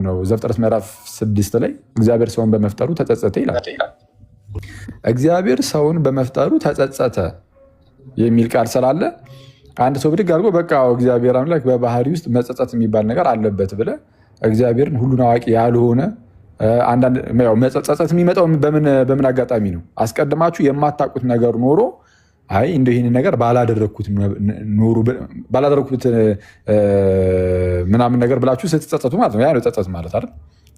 ነው ዘፍጥረት ምዕራፍ 6 ላይ እግዚአብሔር ሰውን በመፍጠሩ ተጸጸተ ይላል። እግዚአብሔር ሰውን በመፍጠሩ ተጸጸተ የሚል ቃል ስላለ አንድ ሰው ብድግ አድርጎ በቃ እግዚአብሔር አምላክ በባህሪ ውስጥ መጸጸት የሚባል ነገር አለበት ብለህ እግዚአብሔርን ሁሉን አዋቂ ያልሆነ ጸጸት የሚመጣው በምን አጋጣሚ ነው? አስቀድማችሁ የማታውቁት ነገር ኖሮ አይ እንደው ይህን ነገር ባላደረግኩት ምናምን ነገር ብላችሁ ስትጸጸቱ ማለት ነው። ያ ነው ጸጸት ማለት አይደል?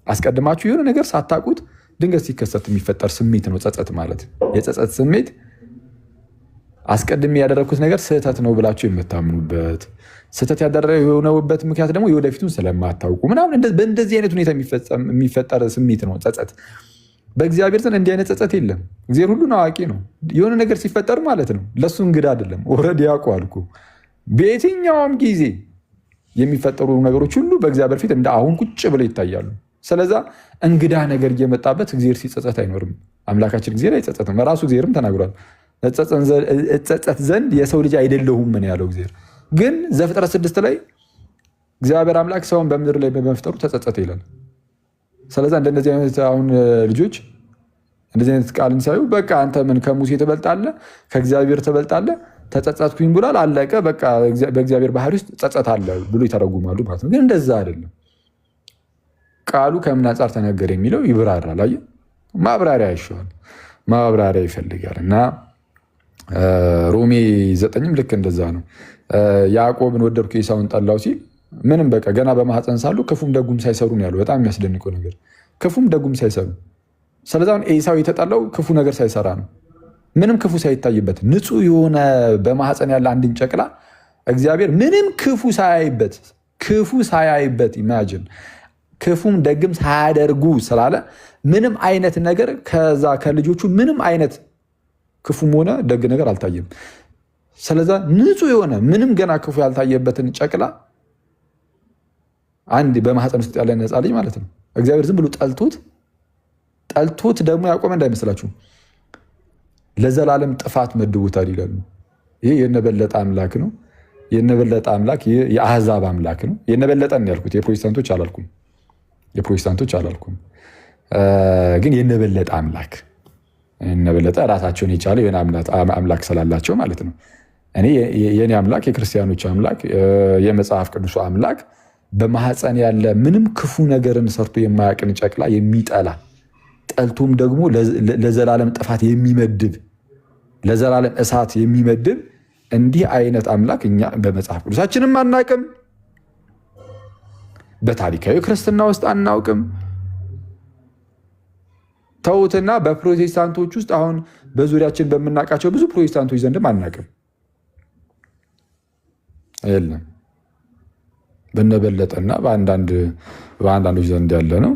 አስቀድማችሁ የሆነ ነገር ሳታውቁት ድንገት ሲከሰት የሚፈጠር ስሜት ነው ጸጸት ማለት። የጸጸት ስሜት አስቀድሜ ያደረግኩት ነገር ስህተት ነው ብላችሁ የምታምኑበት፣ ስህተት ያደረገበት ምክንያት ደግሞ የወደፊቱን ስለማታውቁ ምናምን በእንደዚህ አይነት ሁኔታ የሚፈጠር ስሜት ነው ጸጸት። በእግዚአብሔር ዘንድ እንዲህ አይነት ጸጸት የለም። እግዚአብሔር ሁሉን አዋቂ ነው። የሆነ ነገር ሲፈጠር ማለት ነው ለሱ እንግዳ አይደለም። ኦልሬዲ ያውቀዋል እኮ። በየትኛውም ጊዜ የሚፈጠሩ ነገሮች ሁሉ በእግዚአብሔር ፊት እንደ አሁን ቁጭ ብለው ይታያሉ። ስለዛ እንግዳ ነገር እየመጣበት እግዚአብሔር ሲጸጸት አይኖርም። አምላካችን እግዚአብሔር አይጸጸትም። ራሱ እግዚአብሔርም ተናግሯል። እጸጸት ዘንድ የሰው ልጅ አይደለሁም ምን ያለው እግዚአብሔር። ግን ዘፍጥረት 6 ላይ እግዚአብሔር አምላክ ሰውን በምድር ላይ በመፍጠሩ ተጸጸተ ይላል። ስለዛ እንደነዚህ አይነት አሁን ልጆች እንደዚህ አይነት ቃልን ሳዩ በቃ አንተ ምን ከሙሴ ትበልጣለህ፣ ከእግዚአብሔር ትበልጣለህ፣ ተጸጸትኩኝ ብሏል አለቀ፣ በቃ በእግዚአብሔር ባህሪ ውስጥ ጸጸት አለ ብሎ ይተረጉማሉ ማለት ነው። ግን እንደዛ አይደለም። ቃሉ ከምን አንጻር ተነገረ የሚለው ይብራራል። አየህ፣ ማብራሪያ ይሻል፣ ማብራሪያ ይፈልጋል። እና ሮሜ 9ም ልክ እንደዛ ነው። ያዕቆብን ወደድኩ ኤሳውን ጠላው ሲል ምንም በቃ ገና በማህፀን ሳሉ ክፉም ደጉም ሳይሰሩ ነው ያለው። በጣም የሚያስደንቀው ነገር ክፉም ደጉም ሳይሰሩ። ስለዚህ አሁን ኤሳው የተጠላው ክፉ ነገር ሳይሰራ ነው፣ ምንም ክፉ ሳይታይበት ንጹህ የሆነ በማህፀን ያለ አንድን ጨቅላ እግዚአብሔር ምንም ክፉ ሳያይበት ኢማጂን ክፉም ደግም ሳያደርጉ ስላለ ምንም አይነት ነገር ከዛ ከልጆቹ ምንም አይነት ክፉም ሆነ ደግ ነገር አልታየም። ስለዛ ንጹህ የሆነ ምንም ገና ክፉ ያልታየበትን ጨቅላ አንድ በማህፀን ውስጥ ያለ ነፃ ልጅ ማለት ነው እግዚአብሔር ዝም ብሎ ጠልቶት ደግሞ ያቆመ እንዳይመስላችሁ ለዘላለም ጥፋት መድቦታል ይላሉ። ይህ የነበለጠ አምላክ ነው። የነበለጠ አምላክ የአህዛብ አምላክ ነው። የነበለጠን ያልኩት የፕሮቴስታንቶች አላልኩም። ግን የነበለጠ አምላክ የነበለጠ ራሳቸውን የቻለ የሆነ አምላክ ስላላቸው ማለት ነው። እኔ የኔ አምላክ የክርስቲያኖች አምላክ የመጽሐፍ ቅዱሱ አምላክ በማህፀን ያለ ምንም ክፉ ነገርን ሰርቶ የማያውቅን ጨቅላ የሚጠላ ጠልቶም ደግሞ ለዘላለም ጥፋት የሚመድብ ለዘላለም እሳት የሚመድብ እንዲህ አይነት አምላክ እኛ በመጽሐፍ ቅዱሳችንም አናውቅም፣ በታሪካዊ ክርስትና ውስጥ አናውቅም። ተውትና በፕሮቴስታንቶች ውስጥ አሁን በዙሪያችን በምናውቃቸው ብዙ ፕሮቴስታንቶች ዘንድም አናውቅም። የለም በነበለጠና በአንዳንዶች ዘንድ ያለ ነው።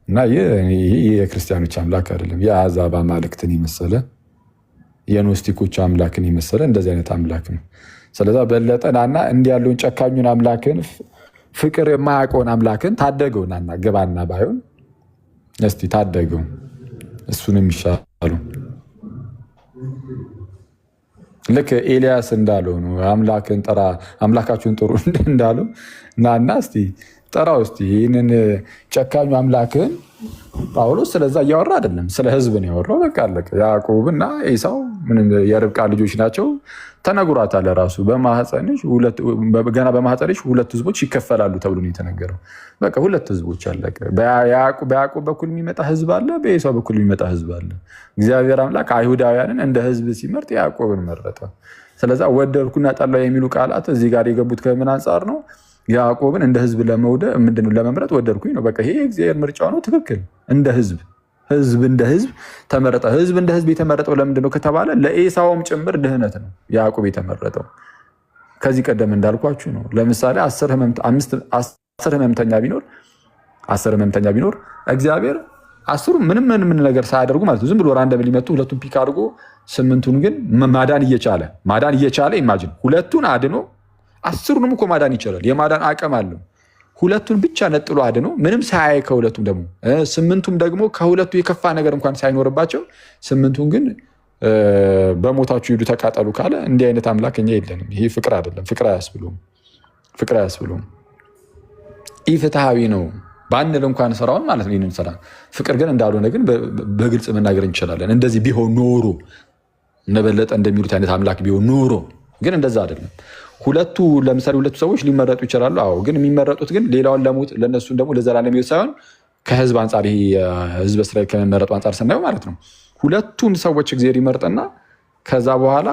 እና ይህ የክርስቲያኖች አምላክ አይደለም። የአሕዛብ አማልክትን የመሰለ የኖስቲኮች አምላክን የመሰለ እንደዚህ አይነት አምላክ ነው። ስለዛ በለጠናና እንዲህ ያለውን ጨካኙን አምላክን ፍቅር የማያውቀውን አምላክን ታደገው ናና ግባና ባይሆን እስቲ ታደገው፣ እሱንም ይሻሉ። ልክ ኤልያስ እንዳለው ነው። አምላካችሁን ጥሩ እንዳለው ናና እስቲ ጠራው። እስቲ ይህንን ጨካኙ አምላክን ጳውሎስ ስለዛ እያወራ አይደለም፣ ስለ ሕዝብ ነው ያወራው። በቃ አለቀ። ያዕቆብና ኤሳው የርብቃ ልጆች ናቸው። ተነግሯታል ራሱ ገና በማህፀንሽ 2 ሕዝቦች ይከፈላሉ ተብሎ ነው የተነገረው። በቃ 2 ሕዝቦች አለቀ። በያዕቆብ በኩል የሚመጣ ሕዝብ አለ፣ በኤሳው በኩል የሚመጣ ሕዝብ አለ። እግዚአብሔር አምላክ አይሁዳውያንን እንደ ሕዝብ ሲመርጥ ያዕቆብን መረጠ። ስለዛ ወደድኩና ጠላው የሚሉ ቃላት እዚህ ጋር የገቡት ከምን አንጻር ነው? ያዕቆብን እንደ ሕዝብ ለመምረጥ ወደድኩኝ ነው። በቃ ይሄ የእግዚአብሔር ምርጫ ነው። ትክክል። እንደ ሕዝብ እንደ ሕዝብ ተመረጠ። ሕዝብ እንደ ሕዝብ የተመረጠው ለምንድን ነው ከተባለ ለኤሳውም ጭምር ድህነት ነው ያዕቆብ የተመረጠው። ከዚህ ቀደም እንዳልኳችሁ ነው። ለምሳሌ 10 ህመምተኛ ቢኖር እግዚአብሔር 10ሩ ምንም ነገር ሳያደርጉ ማለት ነው ዝም ብሎ ራንደም ሊመቱ 2ቱን ፒክ አድርጎ 8ቱን ግን ማዳን እየቻለ ኢማጂን 2ቱን አድኖ 10ሩንም እኮ ማዳን ይችላል። የማዳን አቅም አለው። 2ቱን ብቻ ነጥሎ አድኖ ምንም ሳያይ ከ2ቱም ደግሞ 8ቱም ደግሞ ከ2ቱ የከፋ ነገር እንኳን ሳይኖርባቸው 8ቱን ግን በሞታችሁ ሂዱ ተቃጠሉ ካለ እንዲህ አይነት አምላክ እኛ የለንም። ይሄ ፍቅር አይደለም። ፍቅር አያስብሉም። ኢፍትሃዊ ነው ባንል እንኳን ስራውን ማለት ነው ይህንን ስራ ፍቅር ግን እንዳልሆነ ግን በግልጽ መናገር እንችላለን። እንደዚህ ቢሆን ኖሮ እነበለጠ እንደሚሉት አይነት አምላክ ቢሆን ኖሮ ግን እንደዛ አይደለም። ሁለቱ ለምሳሌ ሁለቱ ሰዎች ሊመረጡ ይችላሉ። አዎ ግን የሚመረጡት ግን ሌላውን ለሞት ለነሱን ደግሞ ለዘላለም ሕይወት ሳይሆን ከህዝብ አንጻር ይሄ ህዝብ እስራኤል ከመመረጡ አንጻር ስናየው ማለት ነው ሁለቱም ሰዎች እግዚአብሔር ይመርጥና ከዛ በኋላ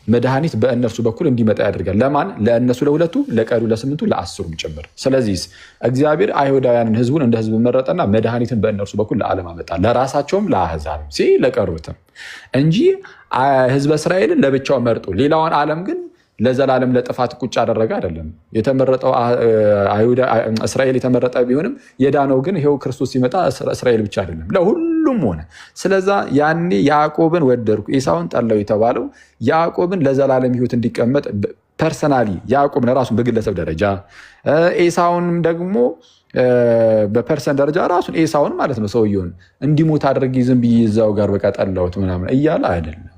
መድኃኒት በእነርሱ በኩል እንዲመጣ ያደርጋል። ለማን? ለእነሱ ለሁለቱ፣ ለቀሪው ለስምንቱ፣ ለአስሩም ጭምር። ስለዚህ እግዚአብሔር አይሁዳውያንን ህዝቡን እንደ ህዝብ መረጠና መድኃኒትን በእነርሱ በኩል ለዓለም አመጣ፣ ለራሳቸውም ለአሕዛብ ለቀሩትም እንጂ ህዝበ እስራኤልን ለብቻው መርጦ ሌላውን ዓለም ግን ለዘላለም ለጥፋት ቁጭ አደረገ አይደለም። የተመረጠው እስራኤል የተመረጠ ቢሆንም የዳነው ግን ይሄው ክርስቶስ ሲመጣ እስራኤል ብቻ አይደለም ለሁሉም ሆነ። ስለዛ ያኔ ያዕቆብን ወደድኩ ኤሳውን ጠላው የተባለው ያዕቆብን ለዘላለም ህይወት እንዲቀመጥ ፐርሰናሊ ያዕቆብ ለራሱን በግለሰብ ደረጃ ኤሳውንም ደግሞ በፐርሰን ደረጃ ራሱን ኤሳውን ማለት ነው ሰውየውን እንዲሞት አድርጌ ዝም ብዬ እዛው ጋር በቃ ጠላሁት ምናምን እያለ አይደለም።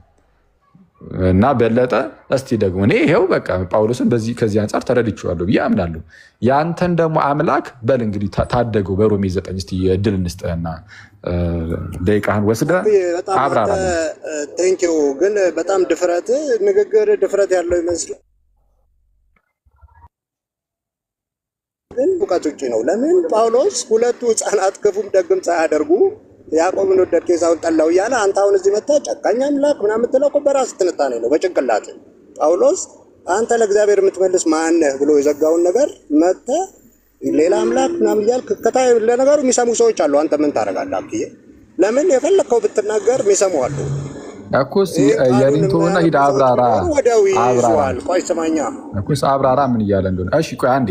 እና በለጠ እስቲ ደግሞ እኔ ይሄው በቃ ጳውሎስን ከዚህ አንጻር ተረድቼዋለሁ ብዬ አምናለሁ። ያንተን ደግሞ አምላክ በል እንግዲህ ታደገው በሮሜ 9 እስቲ እድል እንስጥህና ደቂቃህን ወስደህ አብራራ። ቴንኪው። ግን በጣም ድፍረት ንግግር ድፍረት ያለው ይመስላል፣ ግን እውቀት ውጭ ነው። ለምን ጳውሎስ ሁለቱ ህፃናት ክፉም ደግም ሳያደርጉ ያዕቆብን ወደድክ ኤሳውን ጠላው እያለ አንተ አሁን እዚህ መጥተህ ጨካኝ አምላክ ምናምን የምትለው እኮ በራስህ ትንታኔ ነው በጭንቅላት። ጳውሎስ አንተ ለእግዚአብሔር የምትመልስ ማነህ ብሎ የዘጋውን ነገር መጥተህ ሌላ አምላክ ምናምን እያልክ ለነገሩ የሚሰሙ ሰዎች አሉ። አንተ ምን ታደርጋለህ አብዬ? ለምን የፈለግከው ብትናገር የሚሰሙ አሉ እኮ። የሪንቶና ሂድ አብራራ። ቆይ ስማኛ እኮ አብራራ ምን እያለ እንደሆነ። እሺ ቆይ አንዴ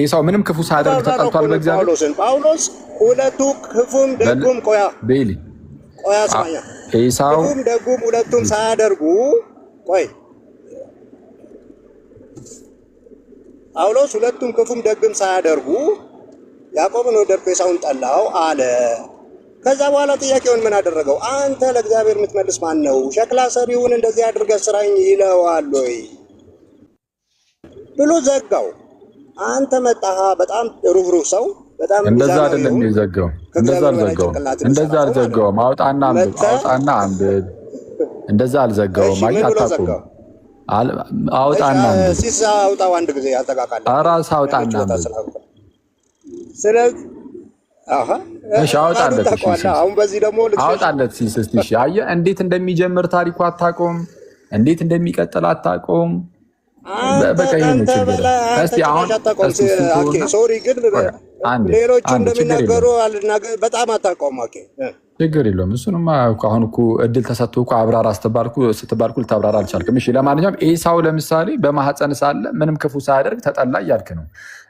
ኤሳው ምንም ክፉ ሳያደርግ ተጠልቷል በእግዚአብሔር። ጳውሎስ ሁለቱ ክፉም ደጉም ቆያ ስማኛ ኤሳው ክፉም ደጉም ሁለቱም ሳያደርጉ ጳውሎስ ሁለቱም ክፉም ደግም ሳያደርጉ ያዕቆብን ወደድኩ ኤሳውን ጠላው አለ። ከዛ በኋላ ጥያቄውን ምን አደረገው? አንተ ለእግዚአብሔር የምትመልስ ማን ነው? ሸክላ ሰሪውን እንደዚህ አድርገህ ስራኝ ይለዋል ወይ ብሎ ዘጋው። አንተ መጣህ በጣም ሩህሩህ ሰው በጣም እንደዛ አይደለም የዘጋው። እንደዛ አልዘጋውም። አውጣና አንብብ። እንደዛ አልዘጋውም። አታውቁም። አውጣና አንብብ። ሲሳ አውጣው አንድ ጊዜ ያልተቃቃለ ራስ አውጣና አንብብ። ስለዚህ እሺ አውጣለት። አሁን በዚህ ደግሞ አውጣለት ሲስስቲ። እሺ አየህ እንዴት እንደሚጀምር ታሪኩ አታውቀውም፣ እንዴት እንደሚቀጥል አታውቀውም። በቃ ይሄ ነው ችግር። እስቲ አሁን ሶሪ ግን ሌሎቹ እንደሚናገሩ በጣም አታውቀውም። ችግር የለውም። እሱንማ አሁን እኮ እድል ተሰጥቶ እኮ አብራራ ስትባልኩ ልታብራራ አልቻልክም። እሺ ለማንኛውም ኤሳው ለምሳሌ በማህፀን ሳለ ምንም ክፉ ሳያደርግ ተጠላ እያልክ ነው።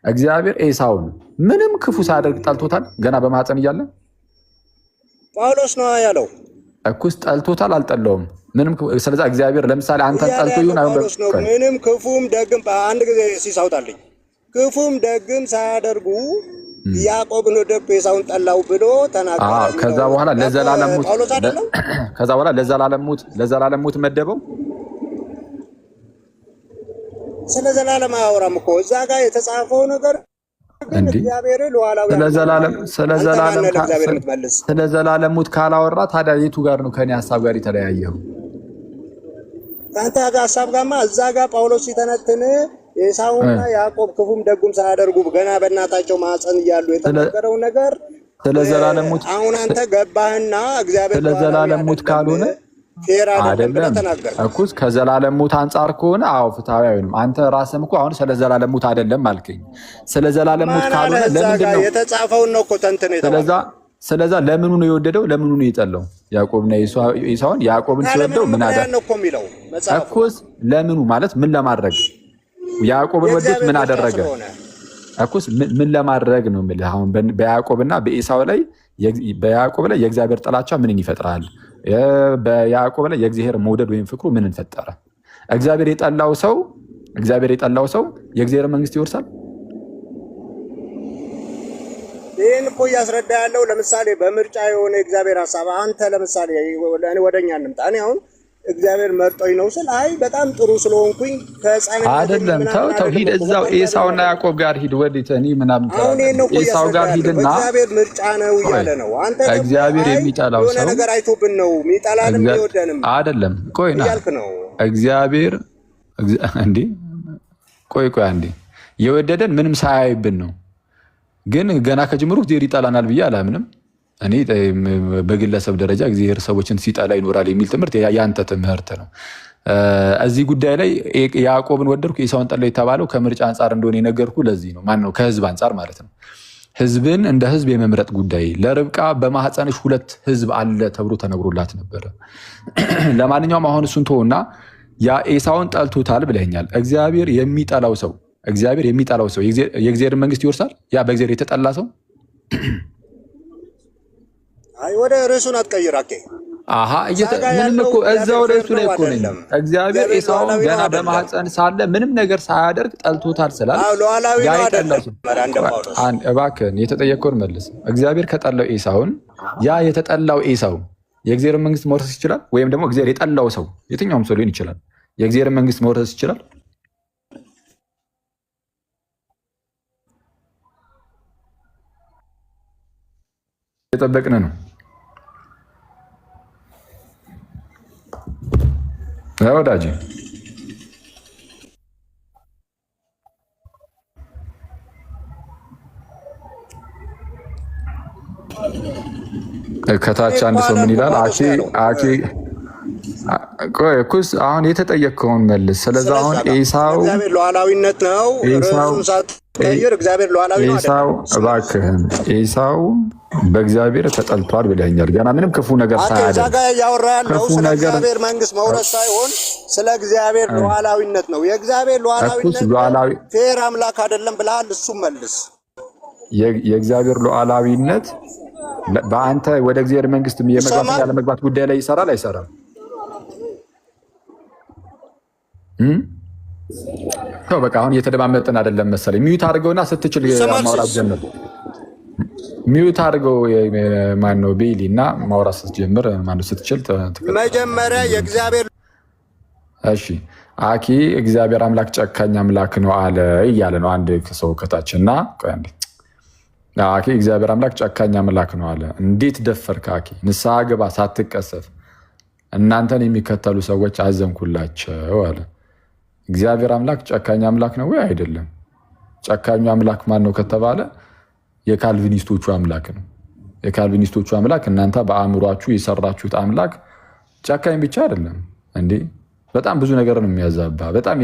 እግዚአብሔር ኤሳውን ምንም ክፉ ሳያደርግ ጠልቶታል ገና በማህፀን እያለ? ጳውሎስ ነው ያለው እኩስ ጠልቶታል አልጠላውም? ስለዛ እግዚአብሔር ለምሳሌ አንተን ጠልቶ ይሁን ምንም ክፉም ደግም አንድ ጊዜ ሲሳውጣልኝ ክፉም ደግም ሳያደርጉ ያዕቆብን ወደድኩ ኤሳውን ጠላው ብሎ ተናገረ። ከዛ በኋላ ለዘላለም ሞት መደበው። ስለ ዘላለም አያወራም እኮ እዛ ጋር የተጻፈው ነገር። ስለ ዘላለም ሞት ካላወራ ታዲያ የቱ ጋር ነው ከኔ ሀሳብ ጋር የተለያየው? ከአንተ ጋር ሀሳብ ጋርማ እዛ ጋር ጳውሎስ ሲተነትን ኤሳውና ያዕቆብ ክፉም ደጉም ሳያደርጉ ገና በእናታቸው ማህፀን እያሉ የተናገረው ነገር ስለ ዘላለም ሞት አሁን አንተ ገባህና እግዚአብሔር ስለ ዘላለም ሞት ካልሆነ አይደለም እኮ ከዘላለም ሞት አንጻር ከሆነ አዎ ፍትሃዊ አይሆንም። አንተ ራስህም እኮ አሁን ስለ ዘላለም ሞት አይደለም አልከኝ። ስለ ዘላለም ሞት ካልሆነ ለምንድን ነው የተጻፈውን ነው እኮ ተንተነ የተባለው? ስለዛ ለምኑ ነው የወደደው? ለምኑ ነው የጠላው? ያዕቆብና ኤሳውን ያዕቆብን ሲወደው ምን አደረገ እኮስ? ለምኑ ማለት ምን ለማድረግ? ያዕቆብን ወደት ምን አደረገ እኮስ? ምን ለማድረግ ነው የምልህ። አሁን በያዕቆብና በኤሳው ላይ በያዕቆብ ላይ የእግዚአብሔር ጥላቻ ምንን ይፈጥራል? በያዕቆብ ላይ የእግዚአብሔር መውደድ ወይም ፍቅሩ ምንን ፈጠረ? እግዚአብሔር የጠላው ሰው የእግዚአብሔር መንግስት ይወርሳል? ይህን እኮ እያስረዳ ያለው ለምሳሌ በምርጫ የሆነ የእግዚአብሔር ሀሳብ አንተ ለምሳሌ ወደኛ እንምጣ። እኔ አሁን እግዚአብሔር መርጦኝ ነው ስል አይ በጣም ጥሩ ስለሆንኩኝ ከህፃንነት አይደለም። ተው ሂድ፣ እዛው ኤሳውና ያዕቆብ ጋር ሂድ። ወዲህ እኔ ምናምን አሁን ነው ኤሳው ጋር ሂድና እግዚአብሔር ምርጫ ነው እያለ ነው። አንተ እግዚአብሔር የሚጠላው ሰው ነገር አይቶብን ነው የሚጠላንም የሚወደንም አይደለም። ቆይና እያልክ ነው እግዚአብሔር እንዴ ቆይ አንዴ የወደደን ምንም ሳያይብን ነው። ግን ገና ከጅምሩ እግዚአብሔር ይጠላናል ብዬ አላምንም። እኔ በግለሰብ ደረጃ እግዚአብሔር ሰዎችን ሲጠላ ይኖራል የሚል ትምህርት ያንተ ትምህርት ነው። እዚህ ጉዳይ ላይ ያዕቆብን ወደድኩ ኤሳውን ጠላሁ የተባለው ከምርጫ አንጻር እንደሆነ የነገርኩ ለዚህ ነው። ማን ነው? ከህዝብ አንጻር ማለት ነው። ህዝብን እንደ ህዝብ የመምረጥ ጉዳይ ለርብቃ በማህፀንሽ 2 ህዝብ አለ ተብሎ ተነግሮላት ነበረ። ለማንኛውም አሁን እሱን ተውና ያ ኤሳውን ጠልቶታል ብለኛል። እግዚአብሔር የሚጠላው ሰው የእግዚአብሔር መንግስት ይወርሳል? ያ በእግዚአብሔር የተጠላ ሰው አይ ወደ ርዕሱን አትቀይራኬ። ምንም እኮ እዛው ርዕሱ ላይ እኮ ነኝ። እግዚአብሔር ኤሳውን ገና በማህፀን ሳለ ምንም ነገር ሳያደርግ ጠልቶታል ስላል እባክህን የተጠየቀውን መልስ። እግዚአብሔር ከጠላው ኤሳውን ያ የተጠላው ኤሳው የእግዚአብሔር መንግስት መውረስ ይችላል? ወይም ደግሞ እግዚአብሔር የጠላው ሰው የትኛውም ሰው ሊሆን ይችላል የእግዚአብሔር መንግስት መውረስ ይችላል? የጠበቅን ነው ወዳጅ። ከታች አንድ ሰው ምን ይላል? ኩስ አሁን የተጠየቅከውን መልስ። ስለዚህ አሁን ኤሳው ሉዓላዊነት ነው። ኤሳው እባክህን ኤሳው በእግዚአብሔር ተጠልቷል ብለኛል። ገና ምንም ክፉ ነገር ሳያደርግ ያወራ ያለው ስለ እግዚአብሔር መንግስት መውረስ ሳይሆን ስለ እግዚአብሔር ሉዓላዊነት ነው። የእግዚአብሔር ሉዓላዊነት ፌር አምላክ አይደለም ብለሃል። እሱም መልስ። የእግዚአብሔር ሉዓላዊነት በአንተ ወደ እግዚአብሔር መንግስት የመግባት ያለመግባት ጉዳይ ላይ ይሰራል አይሰራም? በቃ አሁን እየተደማመጥን አይደለም መሰለኝ። ሚዩት አድርገውና ስትችል ማውራት ጀምር። ሚዩት አድርገው ማነው ቤሊ እና ማውራት ስትጀምር ማነው ስትችል መጀመሪያ የእግዚአብሔር እሺ አኪ እግዚአብሔር አምላክ ጨካኝ አምላክ ነው አለ እያለ ነው አንድ ሰው ከታች እና አኪ እግዚአብሔር አምላክ ጨካኝ አምላክ ነው አለ። እንዴት ደፈርክ አኪ? ንስሐ ግባ ሳትቀሰፍ። እናንተን የሚከተሉ ሰዎች አዘንኩላቸው አለ። እግዚአብሔር አምላክ ጨካኝ አምላክ ነው ወይ? አይደለም። ጨካኙ አምላክ ማን ነው ከተባለ የካልቪኒስቶቹ አምላክ ነው። የካልቪኒስቶቹ አምላክ እናንተ በአእምሯችሁ የሰራችሁት አምላክ ጨካኝ ብቻ አይደለም እንዴ፣ በጣም ብዙ ነገር ነው የሚያዛባ። በጣም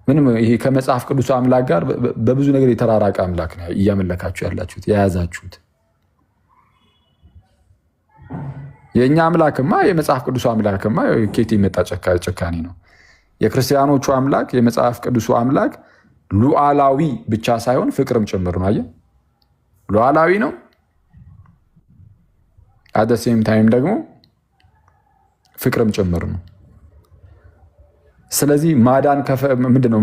ምንም ይሄ ከመጽሐፍ ቅዱስ አምላክ ጋር በብዙ ነገር የተራራቀ አምላክ ነው እያመለካችሁ ያላችሁት የያዛችሁት። የእኛ አምላክማ የመጽሐፍ ቅዱሱ አምላክማ ኬት የመጣ ጨካኔ ነው። የክርስቲያኖቹ አምላክ የመጽሐፍ ቅዱሱ አምላክ ሉዓላዊ ብቻ ሳይሆን ፍቅርም ጭምር ነው። አየህ፣ ሉዓላዊ ነው፣ አደሴም ታይም ደግሞ ፍቅርም ጭምር ነው። ስለዚህ ማዳን ምንድነው?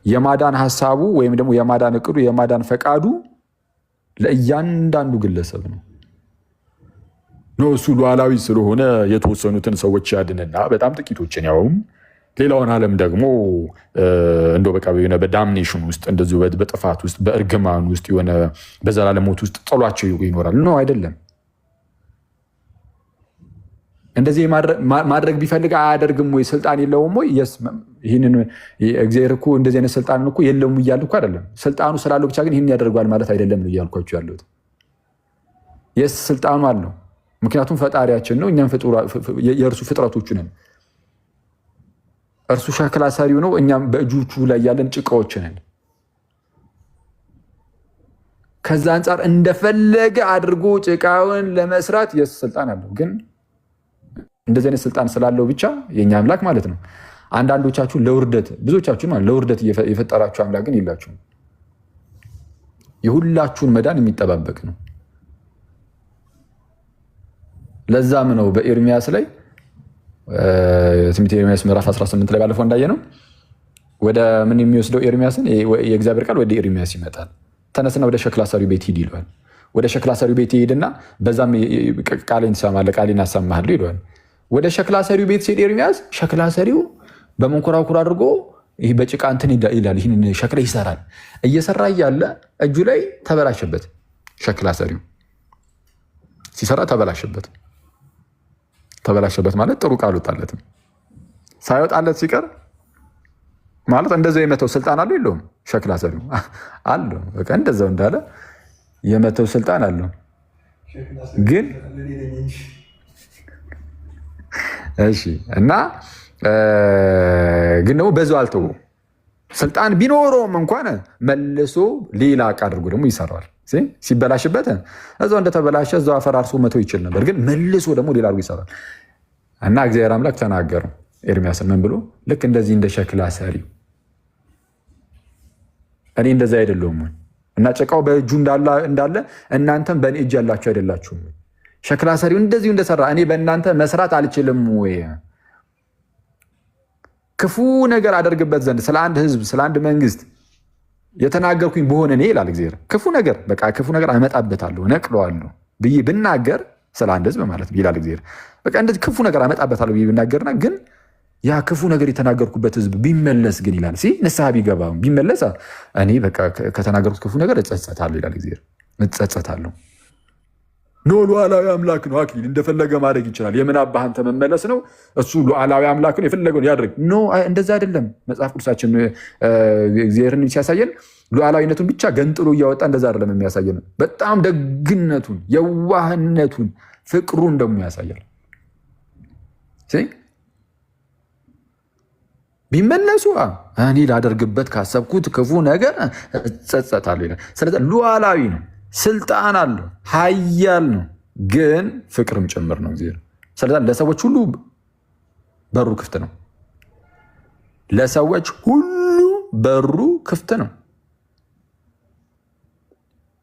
የማዳን ሀሳቡ ወይም ደግሞ የማዳን እቅዱ የማዳን ፈቃዱ ለእያንዳንዱ ግለሰብ ነው። እሱ ሉዓላዊ ስለሆነ የተወሰኑትን ሰዎች ያድንና በጣም ጥቂቶችን ያውም ሌላውን ዓለም ደግሞ እንደ በቃ የሆነ በዳምኔሽን ውስጥ እንደዚሁ በጥፋት ውስጥ በእርግማን ውስጥ የሆነ በዘላለም ሞት ውስጥ ጥሏቸው ይኖራል። ነው አይደለም። እንደዚህ ማድረግ ቢፈልግ አያደርግም ወይ? ስልጣን የለውም ወይ? ይህንን እግዚአብሔር እኮ እንደዚህ አይነት ስልጣን እኮ የለውም እያልኩ አይደለም። ስልጣኑ ስላለው ብቻ ግን ይህን ያደርገዋል ማለት አይደለም ነው እያልኳቸው ያለሁት። የስ ስልጣኑ አለው፣ ምክንያቱም ፈጣሪያችን ነው፣ እኛም የእርሱ ፍጥረቶቹ ነን። እርሱ ሸክላ ሰሪው ነው፣ እኛም በእጆቹ ላይ ያለን ጭቃዎች ነን። ከዛ አንጻር እንደፈለገ አድርጎ ጭቃውን ለመስራት የስ ስልጣን አለው። ግን እንደዚህ አይነት ስልጣን ስላለው ብቻ የኛ አምላክ ማለት ነው። አንዳንዶቻችሁ ለውርደት ብዙዎቻችሁ ማለት ለውርደት የፈጠራችሁ አምላክ ግን የላችሁም። የሁላችሁን መዳን የሚጠባበቅ ነው። ለዛም ነው በኤርሚያስ ላይ ትንቢተ ኤርሚያስ ምዕራፍ 18 ላይ ባለፈው እንዳየ ነው ወደ ምን የሚወስደው ኤርሚያስን የእግዚአብሔር ቃል ወደ ኤርሚያስ ይመጣል። ተነስና ወደ ሸክላ ሰሪው ቤት ሂድ ይለዋል። ወደ ሸክላ ሰሪው ቤት ይሄድና በዛም ቃሌን ትሰማለህ፣ ቃሌን አሰማሃለሁ ይለዋል። ወደ ሸክላ ሰሪው ቤት ሲሄድ ኤርሚያስ ሸክላ ሰሪው በመንኮራኩር አድርጎ ይህ በጭቃ እንትን ይላል፣ ይህን ሸክላ ይሰራል። እየሰራ እያለ እጁ ላይ ተበላሸበት። ሸክላ ሰሪው ሲሰራ ተበላሸበት። ተበላሸበት ማለት ጥሩ ቃል ወጣለትም ሳይወጣለት ሲቀር ማለት እንደዛው የመተው ስልጣን አለው የለውም? ሸክላ ሰሪው አለው። በቃ እንደዛው እንዳለ የመተው ስልጣን አለው። ግን እሺ እና ግን ደግሞ በዛው አልተው። ስልጣን ቢኖረውም እንኳን መልሶ ሌላ ዕቃ አድርጎ ደግሞ ይሰራዋል። ሲበላሽበት እዛው እንደተበላሸ እዛው አፈራርሶ መተው ይችል ነበር። ግን መልሶ ደግሞ ሌላ አድርጎ ይሰራል። እና እግዚአብሔር አምላክ ተናገረው ኤርሚያስን ምን ብሎ? ልክ እንደዚህ እንደ ሸክላ ሰሪው እኔ እንደዛ አይደለሁም እና ጭቃው በእጁ እንዳለ እናንተም በእኔ እጅ ያላችሁ አይደላችሁም። ሸክላ ሰሪው እንደዚሁ እንደሰራ እኔ በእናንተ መስራት አልችልም ወይ? ክፉ ነገር አደርግበት ዘንድ ስለ አንድ ሕዝብ ስለ አንድ መንግስት የተናገርኩኝ በሆነ እኔ ይላል እግዚአብሔር፣ ክፉ ነገር አመጣበታለሁ ነቅለዋለሁ ብዬ ብናገር ስለ አንድ ሕዝብ ማለት ይላል እግዚአብሔር። በቃ እንደዚህ ክፉ ነገር አመጣበታለሁ ብዬ ብናገርና ግን ያ ክፉ ነገር የተናገርኩበት ሕዝብ ቢመለስ ግን ይላል ንስሐ ቢገባ ቢመለስ እኔ በቃ ከተናገርኩት ክፉ ነገር እጸጸታለሁ ይላል እግዚአብሔር። እጸጸታለሁ። ኖ ሉዓላዊ አምላክ ነው አክሊል እንደፈለገ ማድረግ ይችላል። የምን አባህ አንተ መመለስ ነው? እሱ ሉዓላዊ አምላክ ነው የፈለገውን ያድርግ። ኖ እንደዛ አይደለም። መጽሐፍ ቅዱሳችን እግዚአብሔርን ሲያሳየን ሉዓላዊነቱን ብቻ ገንጥሎ እያወጣ እንደዛ አይደለም የሚያሳየን። በጣም ደግነቱን፣ የዋህነቱን፣ ፍቅሩን ደግሞ ያሳያል። ቢመለሱ እኔ ላደርግበት ካሰብኩት ክፉ ነገር እጸጸታለሁ ይላል። ስለዚህ ሉዓላዊ ነው፣ ስልጣን አለው፣ ኃያል ነው፣ ግን ፍቅርም ጭምር ነው እግዚአብሔር። ስለዚህ ለሰዎች ሁሉ በሩ ክፍት ነው። ለሰዎች ሁሉ በሩ ክፍት ነው።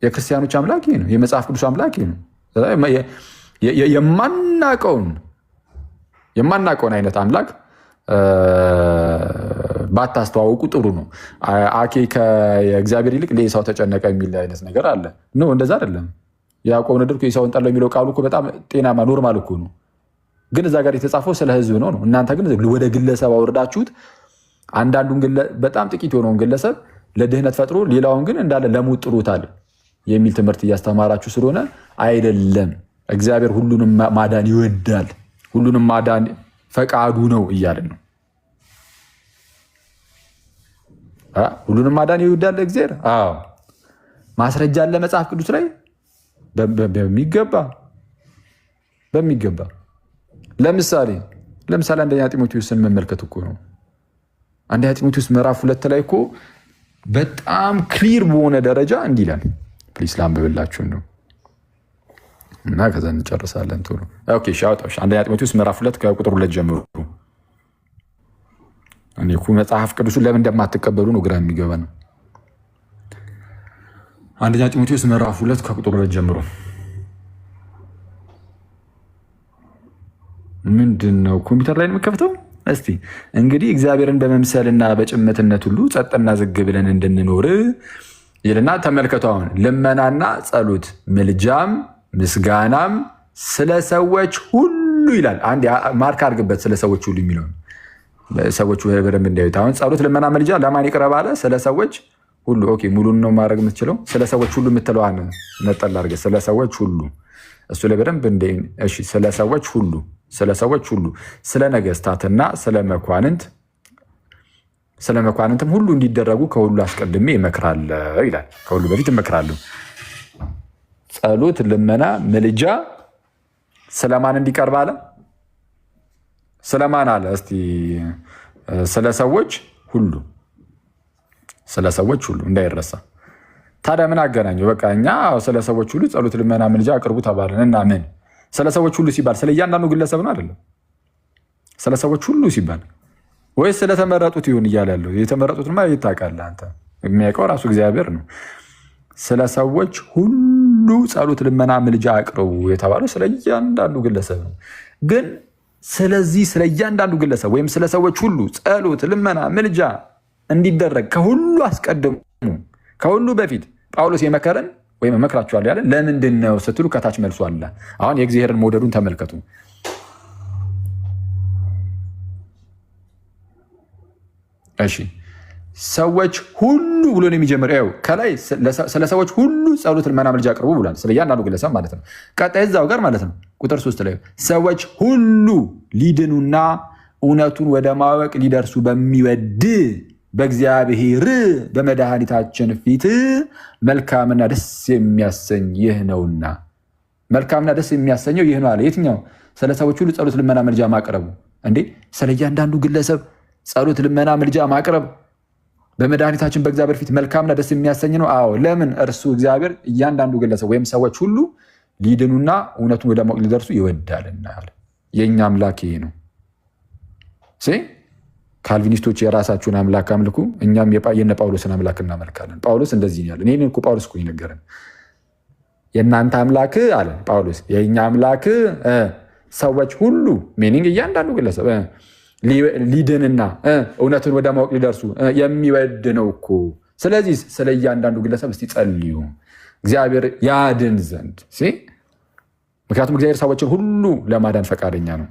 የክርስቲያኖች አምላክ ይሄ ነው። የመጽሐፍ ቅዱስ አምላክ ይሄ ነው። የማናውቀውን አይነት አምላክ ባታስተዋውቁ ጥሩ ነው። አኬ ከእግዚአብሔር ይልቅ ለኤሳው ተጨነቀ የሚል አይነት ነገር አለ። ኖ እንደዛ አይደለም። ያዕቆብ ነድርኩ ኤሳውን ጠላው የሚለው ቃሉ እኮ በጣም ጤናማ ኖርማል እኮ ነው። ግን እዛ ጋር የተጻፈው ስለ ሕዝብ ነው። እናንተ ግን ወደ ግለሰብ አወርዳችሁት። አንዳንዱን በጣም ጥቂት የሆነውን ግለሰብ ለድህነት ፈጥሮ ሌላውን ግን እንዳለ ለሞት ጥሩታል የሚል ትምህርት እያስተማራችሁ ስለሆነ አይደለም። እግዚአብሔር ሁሉንም ማዳን ይወዳል፣ ሁሉንም ማዳን ፈቃዱ ነው እያልን ነው። ሁሉንም ማዳን ይወዳል እግዚአብሔር። አዎ ማስረጃ አለ መጽሐፍ ቅዱስ ላይ በሚገባ ለምሳሌ አንደኛ ጢሞቴዎስን መመልከት እኮ ነው። አንደኛ ጢሞቴዎስ ምዕራፍ 2 ላይ እኮ በጣም ክሊር በሆነ ደረጃ እንዲህ ይላል። ፕሊስ ላንብብላችሁ ነው እና ከዛ እንጨርሳለን ቶሎ። ኦኬ ሻውጣሽ አንደኛ ጢሞቴዎስ ምዕራፍ 2 ከቁጥር 2 ጀምሮ። እኔ እኮ መጽሐፍ ቅዱስን ለምን እንደማትቀበሉ ነው ግራ የሚገባ ነው። አንደኛ ጢሞቴዎስ ምዕራፍ 2 ከቁጥር 2 ጀምሮ ምንድን ነው? ኮምፒውተር ላይ ነው የምከፍተው። እስቲ እንግዲህ እግዚአብሔርን በመምሰልና በጭምትነት ሁሉ ጸጥና ዝግ ብለን እንድንኖር ይልና ተመልከቱ። አሁን ልመናና ጸሎት፣ ምልጃም ምስጋናም ስለ ሰዎች ሁሉ ይላል። አንድ ማርክ አድርግበት። ስለ ሰዎች ሁሉ የሚለውን ሰዎች በደንብ እንዲያዩት። አሁን ጸሎት፣ ልመና፣ ምልጃ ለማን ይቅረብ አለ? ስለ ሰዎች ሁሉ። ኦኬ ሙሉን ነው ማድረግ የምትችለው። ስለ ሰዎች ሁሉ የምትለዋን ነጠል አድርገህ ስለ ሰዎች ሁሉ እሱ ላይ በደንብ እንደ እሺ። ስለ ሰዎች ሁሉ ስለ ነገስታትና ስለ መኳንንትም ሁሉ እንዲደረጉ ከሁሉ አስቀድሜ እመክራለሁ ይላል። ከሁሉ በፊት እመክራለሁ። ጸሎት፣ ልመና፣ ምልጃ ስለማን እንዲቀርብ አለ? ስለማን አለ? እስቲ ስለ ሰዎች ሁሉ እንዳይረሳ። ታዲያ ምን አገናኘው? በቃ እኛ ስለ ሰዎች ሁሉ ጸሎት፣ ልመና፣ ምልጃ አቅርቡ ተባልን እና ምን ስለ ሰዎች ሁሉ ሲባል ስለ እያንዳንዱ ግለሰብ ነው አይደለም? ስለ ሰዎች ሁሉ ሲባል ወይስ ስለተመረጡት ይሁን እያለ ያለው? የተመረጡትማ ታውቃለህ አንተ፣ የሚያውቀው ራሱ እግዚአብሔር ነው። ስለ ሰዎች ሁሉ ጸሎት፣ ልመና፣ ምልጃ አቅርቡ የተባለው ስለ እያንዳንዱ ግለሰብ ነው። ግን ስለዚህ ስለ እያንዳንዱ ግለሰብ ወይም ስለ ሰዎች ሁሉ ጸሎት፣ ልመና፣ ምልጃ እንዲደረግ ከሁሉ አስቀድሞ ከሁሉ በፊት ጳውሎስ የመከረን ወይም እመክራችኋለሁ ያለ ለምንድን ነው ስትሉ ከታች መልሶ አለ። አሁን የእግዚአብሔርን መውደዱን ተመልከቱ። እሺ ሰዎች ሁሉ ብሎ ነው የሚጀምረው። ከላይ ስለ ሰዎች ሁሉ ጸሎት፣ ልመና፣ ምልጃ አቅርቡ ብሏል። ስለ እያንዳንዱ ግለሰብ ማለት ነው። ቀጣይ እዛው ጋር ማለት ነው ቁጥር 3 ላይ ሰዎች ሁሉ ሊድኑና እውነቱን ወደ ማወቅ ሊደርሱ በሚወድ በእግዚአብሔር በመድኃኒታችን ፊት መልካምና ደስ የሚያሰኝ ይህ ነውና። መልካምና ደስ የሚያሰኘው ይህ ነው አለ። የትኛው? ስለ ሰዎች ሁሉ ጸሎት፣ ልመና፣ ምልጃ ማቅረቡ። እንዴ ስለ እያንዳንዱ ግለሰብ ጸሎት፣ ልመና፣ ምልጃ ማቅረብ በመድኃኒታችን በእግዚአብሔር ፊት መልካምና ደስ የሚያሰኝ ነው። አዎ ለምን? እርሱ እግዚአብሔር እያንዳንዱ ግለሰብ ወይም ሰዎች ሁሉ ሊድኑና እውነቱን ወደ ማወቅ ሊደርሱ ይወዳልና። የእኛ አምላክ ይሄ ነው። ካልቪኒስቶች የራሳችሁን አምላክ አምልኩ፣ እኛም የነ ጳውሎስን አምላክ እናመልካለን። ጳውሎስ እንደዚህ ያለ እኔ እኮ ጳውሎስ እኮ ይነገረን የእናንተ አምላክ አለ ጳውሎስ፣ የእኛ አምላክ ሰዎች ሁሉ ሚኒንግ እያንዳንዱ ግለሰብ ሊድንና እውነትን ወደ ማወቅ ሊደርሱ የሚወድ ነው እኮ። ስለዚህ ስለ እያንዳንዱ ግለሰብ እስቲ ጸልዩ እግዚአብሔር ያድን ዘንድ። ምክንያቱም እግዚአብሔር ሰዎችን ሁሉ ለማዳን ፈቃደኛ ነው።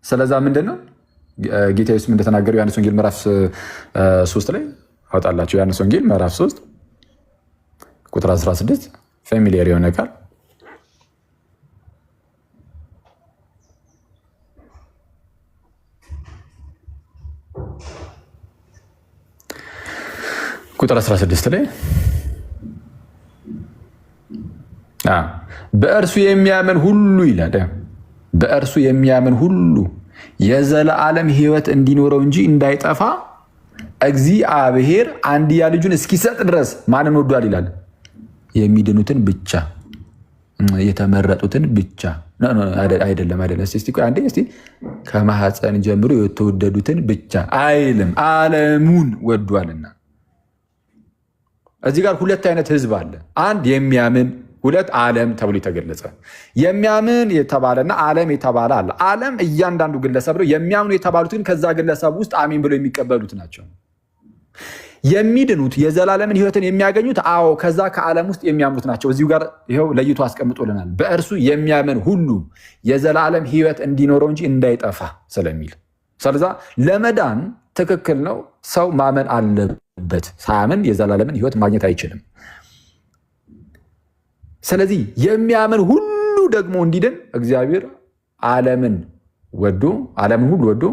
ስለዛ ምንድን ነው ጌታ ኢየሱስ እንደተናገረው ዮሐንስ ወንጌል ምዕራፍ 3 ላይ አወጣላቸው። ዮሐንስ ወንጌል ምዕራፍ 3 ቁጥር 16 ፋሚሊየር የሆነ ቃል ቁጥር 16 ላይ በእርሱ የሚያምን ሁሉ ይላል፣ በእርሱ የሚያምን ሁሉ የዘላለም ሕይወት እንዲኖረው እንጂ እንዳይጠፋ እግዚአብሔር አንድያ ልጁን እስኪሰጥ ድረስ ማንን ወዷል ይላል? የሚድኑትን ብቻ፣ የተመረጡትን ብቻ አይደለም። እስቲ ከማህፀን ጀምሮ የተወደዱትን ብቻ አይልም፣ ዓለሙን ወዷልና። እዚህ ጋር ሁለት አይነት ህዝብ አለ። አንድ የሚያምን፣ ሁለት ዓለም ተብሎ የተገለጸ። የሚያምን የተባለና ዓለም የተባለ አለ። ዓለም እያንዳንዱ ግለሰብ ነው። የሚያምኑ የተባሉት ግን ከዛ ግለሰብ ውስጥ አሜን ብለው የሚቀበሉት ናቸው። የሚድኑት የዘላለምን ህይወትን የሚያገኙት አዎ ከዛ ከዓለም ውስጥ የሚያምኑት ናቸው። እዚሁ ጋር ይኸው ለይቶ አስቀምጦልናል። በእርሱ የሚያምን ሁሉ የዘላለም ህይወት እንዲኖረው እንጂ እንዳይጠፋ ስለሚል። ስለዛ ለመዳን ትክክል ነው፣ ሰው ማመን አለበት። ሳያምን የዘላለምን ህይወት ማግኘት አይችልም። ስለዚህ የሚያምን ሁሉ ደግሞ እንዲድን እግዚአብሔር ዓለምን ሁሉ ወዶ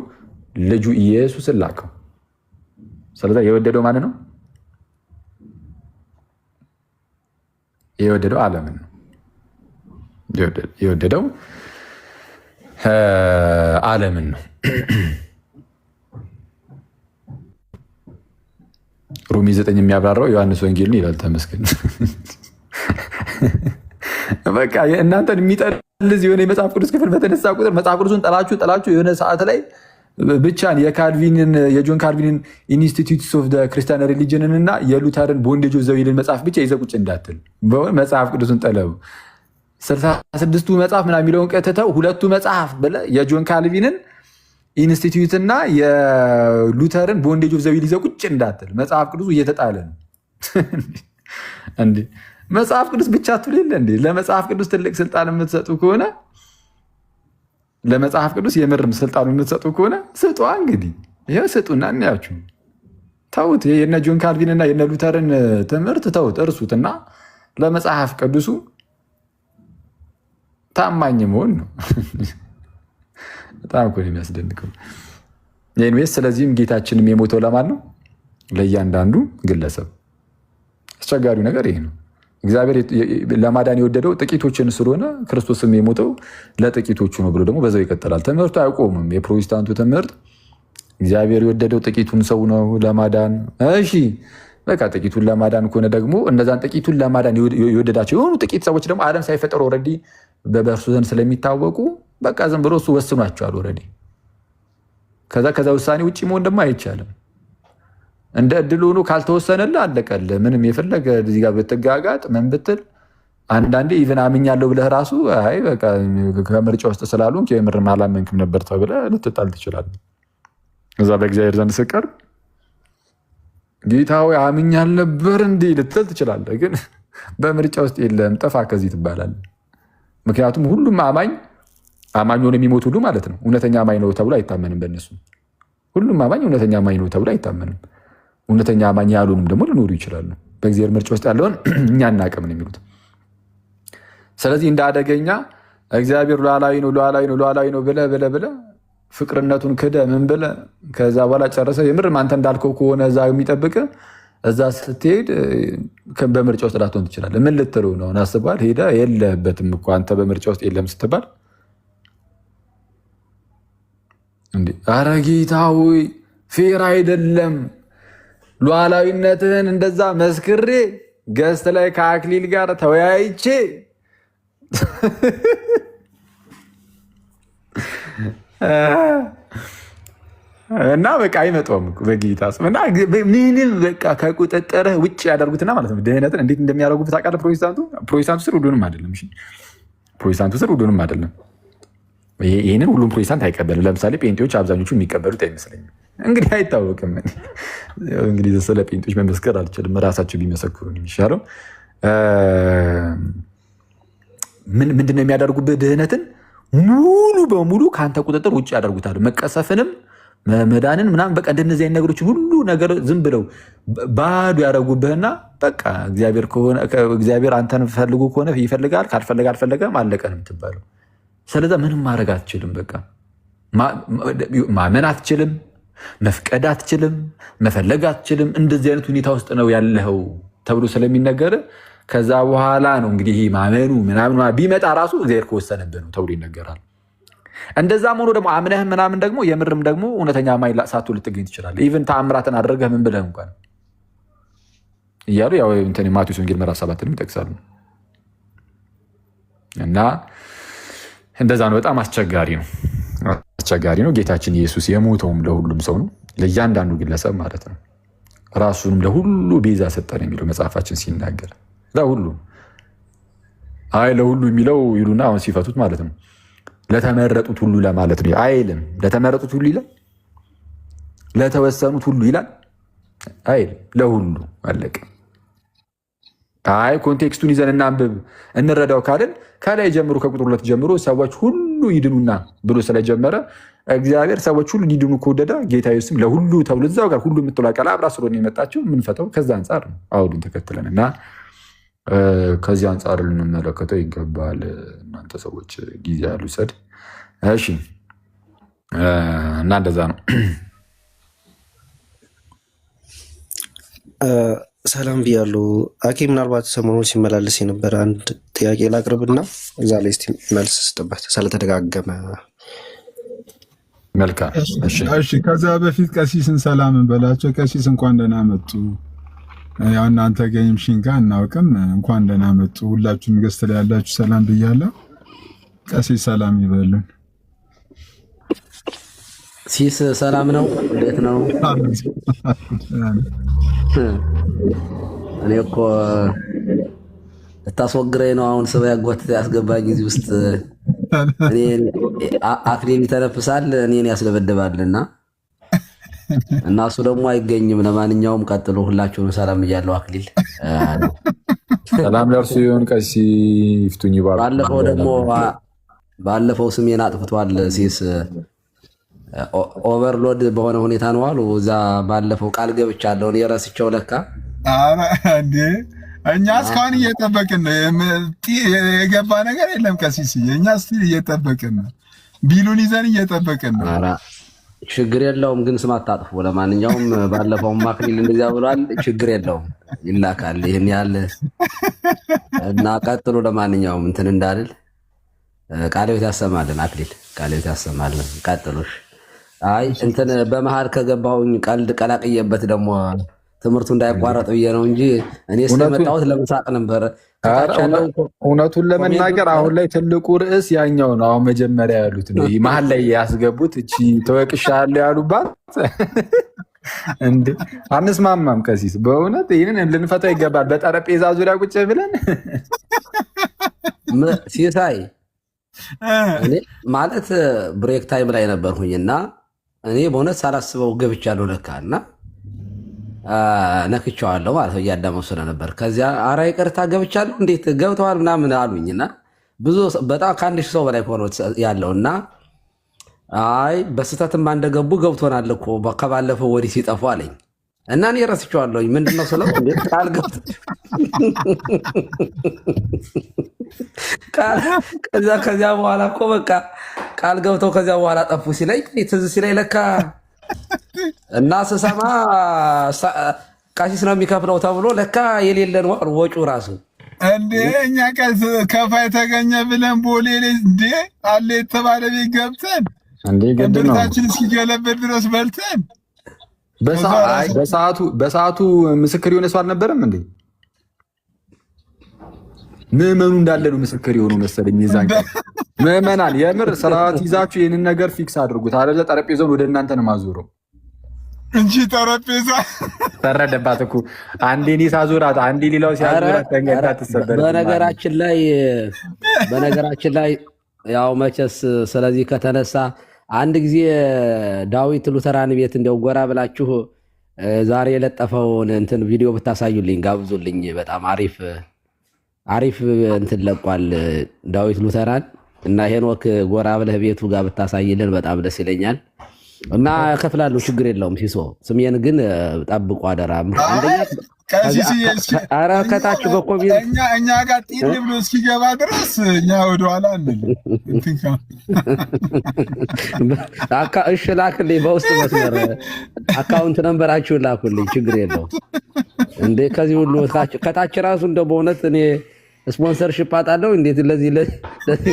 ልጁ ኢየሱስን ላከው። ስለዛ የወደደው ማን ነው? የወደደው ዓለምን ነው። የወደደው ዓለምን ነው። ሮሜ 9 የሚያብራራው ዮሐንስ ወንጌልን ይላል። ተመስገን። በቃ እናንተን የሚጠልዝ የሆነ የመጽሐፍ ቅዱስ ክፍል በተነሳ ቁጥር መጽሐፍ ቅዱስን ጠላችሁ የሆነ ሰዓት ላይ ብቻን የጆን ካልቪንን ኢንስቲትዩትስ ኦፍ ክርስቲያን ሪሊጅንን እና የሉተርን ቦንዴጅ ኦፍ ዘ ዊልን መጽሐፍ ብቻ ይዘህ ቁጭ እንዳትል። መጽሐፍ ቅዱስን ጠለው 66ቱ መጽሐፍ ምናምን የሚለውን ቀጥተው ሁለቱ መጽሐፍ ብለህ የጆን ካልቪንን ኢንስቲትዩት እና የሉተርን ቦንዴጅ ኦፍ ዘ ዊል ይዘህ ቁጭ እንዳትል። መጽሐፍ ቅዱሱ እየተጣለ ነው እንዴ? መጽሐፍ ቅዱስ ብቻ ትል የለ እንዴ? ለመጽሐፍ ቅዱስ ትልቅ ስልጣን የምትሰጡ ከሆነ ለመጽሐፍ ቅዱስ የምርም ስልጣኑ የምትሰጡ ከሆነ ስጧ። እንግዲህ ይኸው ስጡና እናያችሁ። ተውት፣ የነ ጆን ካልቪን እና የነ ሉተርን ትምህርት ተውት፣ እርሱትና ለመጽሐፍ ቅዱሱ ታማኝ መሆን ነው። በጣም እኮ ነው የሚያስደንቀው። ኤኒዌይስ ስለዚህም ጌታችንም የሞተው ለማን ነው? ለእያንዳንዱ ግለሰብ። አስቸጋሪው ነገር ይሄ ነው። እግዚአብሔር ለማዳን የወደደው ጥቂቶችን ስለሆነ ክርስቶስም የሞተው ለጥቂቶቹ ነው ብሎ ደግሞ በዛው ይቀጥላል። ትምህርቱ አይቆምም። የፕሮቴስታንቱ ትምህርት እግዚአብሔር የወደደው ጥቂቱን ሰው ነው ለማዳን። እሺ በቃ ጥቂቱን ለማዳን ከሆነ ደግሞ እነዛን ጥቂቱን ለማዳን የወደዳቸው የሆኑ ጥቂት ሰዎች ደግሞ ዓለም ሳይፈጠሩ ኦልሬዲ በእርሱ ዘንድ ስለሚታወቁ በቃ ዝም ብሎ እሱ ወስኗቸዋል ኦልሬዲ። ከዛ ውሳኔ ውጭ መሆን ደግሞ አይቻልም። እንደ እድል ሆኖ ካልተወሰነልህ አለቀልህ። ምንም የፈለገ እዚህ ጋር ብትጋጋጥ ምን ብትል አንዳንዴ ኢቨን አምኛለሁ ብለህ ራሱ አይ በቃ ከምርጫ ውስጥ ስላሉን የምርም አላመንክም ነበር ተብለህ ልትጣል ትችላለህ። እዛ በእግዚአብሔር ዘንድ ስቀርብ ጌታ ሆይ አምኛል ነበር እንዲህ ልትል ትችላለህ። ግን በምርጫ ውስጥ የለም፣ ጠፋ ከዚህ ትባላለህ። ምክንያቱም ሁሉም አማኝ አማኝ ሆኖ የሚሞት ሁሉ ማለት ነው እውነተኛ አማኝ ነው ተብሎ አይታመንም። በእነሱ ሁሉም አማኝ እውነተኛ አማኝ ነው ተብሎ አይታመንም። እውነተኛ አማኝ ያሉንም ደግሞ ሊኖሩ ይችላሉ። በእግዚአብሔር ምርጫ ውስጥ ያለውን እኛ እናቅም ነው የሚሉት። ስለዚህ እንደ አደገኛ እግዚአብሔር ሉዓላዊ ነው ሉዓላዊ ነው ሉዓላዊ ነው ብለህ ፍቅርነቱን ክደህ ምን ብለህ ከዛ በኋላ ጨርሰህ የምርም አንተ እንዳልከው ከሆነ እዛ የሚጠብቅህ እዛ ስትሄድ በምርጫ ውስጥ ላትሆን ትችላለህ። ምን ልትለው ነው? አስበሃል? ሄደህ የለህበትም እኮ አንተ በምርጫ ውስጥ የለም ስትባል እንዴ! ኧረ ጌታ ሆይ ፌር አይደለም። ሉዓላዊነትህን እንደዛ መስክሬ ገስት ላይ ከአክሊል ጋር ተወያይቼ እና በቃ አይመጣውም በጌታ ስም እና ምንም በቃ ከቁጥጥርህ ውጭ ያደርጉትና ማለት ነው። ድህነትን እንዴት እንደሚያደርጉት ታውቃለህ? ፕሮቴስታንቱ ስር ሁሉንም አይደለም። ፕሮቴስታንቱ ስር ሁሉንም አይደለም። ይህንን ሁሉም ፕሮቴስታንት አይቀበልም። ለምሳሌ ጴንጤዎች አብዛኞቹ የሚቀበሉት አይመስለኝም። እንግዲህ አይታወቅም። እንግዲህ ስለ ጴንጤዎች መመስከር አልችልም። ራሳቸው ቢመሰክሩ የሚሻለው። ምንድነው የሚያደርጉብህ? ድህነትን ሙሉ በሙሉ ከአንተ ቁጥጥር ውጭ ያደርጉታል። መቀሰፍንም መዳንን ምናምን በቃ እንደነዚህ አይነት ነገሮችን ሁሉ ነገር ዝም ብለው ባዶ ያደረጉብህና በቃ እግዚአብሔር አንተን ፈልጉ ከሆነ ይፈልጋል፣ ካልፈለገ አልፈለገም፣ አለቀ ነው የምትባለው። ስለዛ ምንም ማድረግ አትችልም። በቃ ማመን አትችልም፣ መፍቀድ አትችልም፣ መፈለግ አትችልም። እንደዚህ አይነት ሁኔታ ውስጥ ነው ያለኸው ተብሎ ስለሚነገር ከዛ በኋላ ነው እንግዲህ ማመኑ ምናምን ቢመጣ ራሱ እግዚአብሔር ከወሰነብህ ነው ተብሎ ይነገራል። እንደዛም ሆኖ ደግሞ አምነህ ምናምን ደግሞ የምርም ደግሞ እውነተኛ አማኝ ሳቱ ልትገኝ ትችላለህ። ኢቨን ተአምራትን አድርገህ ምን ብለህ እንኳን እያሉ ያው ማቴዎስ ወንጌል ምዕራፍ 7ንም ይጠቅሳሉ። እና እንደዛ ነው። በጣም አስቸጋሪ ነው። ጌታችን ኢየሱስ የሞተውም ለሁሉም ሰው ነው፣ ለእያንዳንዱ ግለሰብ ማለት ነው። ራሱንም ለሁሉ ቤዛ ሰጠን የሚለው መጽሐፋችን ሲናገር ለሁሉ ለሁሉ የሚለው ይሉና አሁን ሲፈቱት ማለት ነው ለተመረጡት ሁሉ ለማለት ነው አይልም። ለተመረጡት ሁሉ ይላል፣ ለተወሰኑት ሁሉ ይላል አይልም። ለሁሉ አለቀ። ኮንቴክስቱን ይዘን እናንብብ እንረዳው ካልን ከላይ ጀምሮ ከቁጥር 2 ጀምሮ ሰዎች ሁሉ ይድኑና ብሎ ስለጀመረ እግዚአብሔር ሰዎች ሁሉ እንዲድኑ ከወደደ ጌታ ኢየሱስም ለሁሉ ተብሎ እዛው ጋር ሁሉ የምትለው ቃል አብራ ስለሆነ የመጣችው የምንፈታው ከዛ አንጻር ነው። አውዱን ተከትለን እና ከዚህ አንጻር ልንመለከተው ይገባል። እናንተ ሰዎች ጊዜ ያልውሰድ። እሺ። እና እንደዛ ነው። ሰላም ብያለሁ። አኬ ምናልባት ሰሞኑን ሲመላለስ የነበረ አንድ ጥያቄ ላቅርብና እዛ ላይ እስኪ መልስ ስጥበት ስለተደጋገመ። መልካም። እሺ። ከዛ በፊት ቀሲስን ሰላም እንበላቸው። ቀሲስ እንኳን ደህና መጡ። ያው እናንተ ገይምሽን ጋር እናውቅም። እንኳን ደህና መጡ። ሁላችሁም ገስት ላይ ያላችሁ ሰላም ብያለሁ። ቀሲስ ሰላም ይበሉን። ሲስ ሰላም ነው? እንዴት ነው? እኔ እኮ ልታስወግረኝ ነው አሁን ስበ ያጓትት ያስገባኝ ጊዜ ውስጥ አክሊል ይተነፍሳል እኔን ያስደበድባልና እና እሱ ደግሞ አይገኝም። ለማንኛውም ቀጥሎ ሁላችሁም ሰላም እያለው አክሊል ሰላም ለእርሱ ይሁን። ቀሲስ ይፍቱኝ ይባሉ። ባለፈው ደግሞ ባለፈው ስሜን አጥፍቷል ሲስ ኦቨርሎድ በሆነ ሁኔታ ነው አሉ። እዛ ባለፈው ቃል ገብቻለሁ እኔ ረስቼው ለካ። ኧረ እንዴ እኛ እስካሁን እየጠበቅን ነው። የገባ ነገር የለም ቀሲስ፣ እኛ ስቲል እየጠበቅን ነው። ቢሉን ይዘን እየጠበቅን ነው። ችግር የለውም ግን ስም አታጥፉ። ለማንኛውም ባለፈው አክሊል እንደዚያ ብሏል። ችግር የለውም ይላካል። ይህን ያህል እና ቀጥሎ ለማንኛውም እንትን እንዳልል ቃለ ሕይወት ያሰማልን። አክሊል ቃለ ሕይወት ያሰማልን። ቀጥሎሽ አይ እንትን በመሀል ከገባሁኝ ቀልድ ቀላቅየበት ደግሞ ትምህርቱ እንዳይቋረጥ ብዬ ነው እንጂ እኔ ስለመጣሁት ለመሳቅ ነበር። እውነቱን ለመናገር አሁን ላይ ትልቁ ርዕስ ያኛው ነው። አሁን መጀመሪያ ያሉት ነው መሀል ላይ ያስገቡት እቺ ተወቅሻለሁ ያሉባት እንዴ አንስማማም። ቀሲስ በእውነት ይህንን ልንፈታ ይገባል። በጠረጴዛ ዙሪያ ቁጭ ብለን ሲሳይ እኔ ማለት ብሬክ ታይም ላይ ነበርሁኝና እኔ በእውነት ሳላስበው ገብቻለሁ ለካ እና ነክቼዋለሁ ማለት ነው። እያዳመው ስለነበር ከዚያ ኧረ ይቅርታ ገብቻለሁ እንዴት ገብተዋል ምናምን አሉኝና ብዙ በጣም ከአንድ ሺህ ሰው በላይ ሆኖ ያለው እና አይ በስተትም እንደገቡ ገብቶናል እኮ ከባለፈው ወዲህ ሲጠፉ አለኝ እና እኔ ረስቼዋለሁኝ። ምንድነው ስለው ቃል ገብቶ ከዚያ በኋላ እኮ በቃ ቃል ገብተው ከዚያ በኋላ ጠፉ ሲለኝ ትዝ ሲለኝ ለካ እና ስሰማ ቀሲስ ነው የሚከፍለው ተብሎ ለካ የሌለን ወጩ ራሱ እንዴ እኛ ከፋይ ተገኘ ብለን ቦሌ እንዴ አለ የተባለ ቤት ገብተን ብርታችን እስኪገለበጥ ድረስ በልተን በሰዓቱ ምስክር የሆነ ሰው አልነበረም እንዴ? ምዕመኑ እንዳለ ነው ምስክር የሆኑ መሰለኝ። የዛን ቀን ምዕመናን የምር ስርዓት ይዛችሁ ይህንን ነገር ፊክስ አድርጉት። አለ ጠረጴዛውን ወደ እናንተ ነው ማዞረው እንጂ ጠረጴዛ ተረደባት እኮ አንዴ እኔ ሳዞራት አንዴ ሌላው ሲያዞራት ተንገዳ ተሰበረ። በነገራችን ላይ ያው መቼስ ስለዚህ ከተነሳ አንድ ጊዜ ዳዊት ሉተራን ቤት እንደው ጎራ ብላችሁ ዛሬ የለጠፈውን እንትን ቪዲዮ ብታሳዩልኝ ጋብዙልኝ። በጣም አሪፍ እንትን ለቋል ዳዊት ሉተራን እና ሄኖክ ጎራ ብለህ ቤቱ ጋር ብታሳይልን በጣም ደስ ይለኛል። እና እከፍላለሁ፣ ችግር የለውም። ሲሶ ስሜን ግን ጠብቁ አደራ። ኧረ ከታች በኮሜንት እኛ ጋር ጤል ብሎ እስኪገባ ድረስ እኛ ወደኋላ አንልም። እሺ ላክልኝ፣ በውስጥ መስመር አካውንት ነንበራችሁን ላኩልኝ፣ ችግር የለውም። እንዴ ከዚህ ሁሉ ከታች ራሱ እንደ በእውነት እኔ ስፖንሰርሽፕ አጣለሁ። እንዴት ለዚህ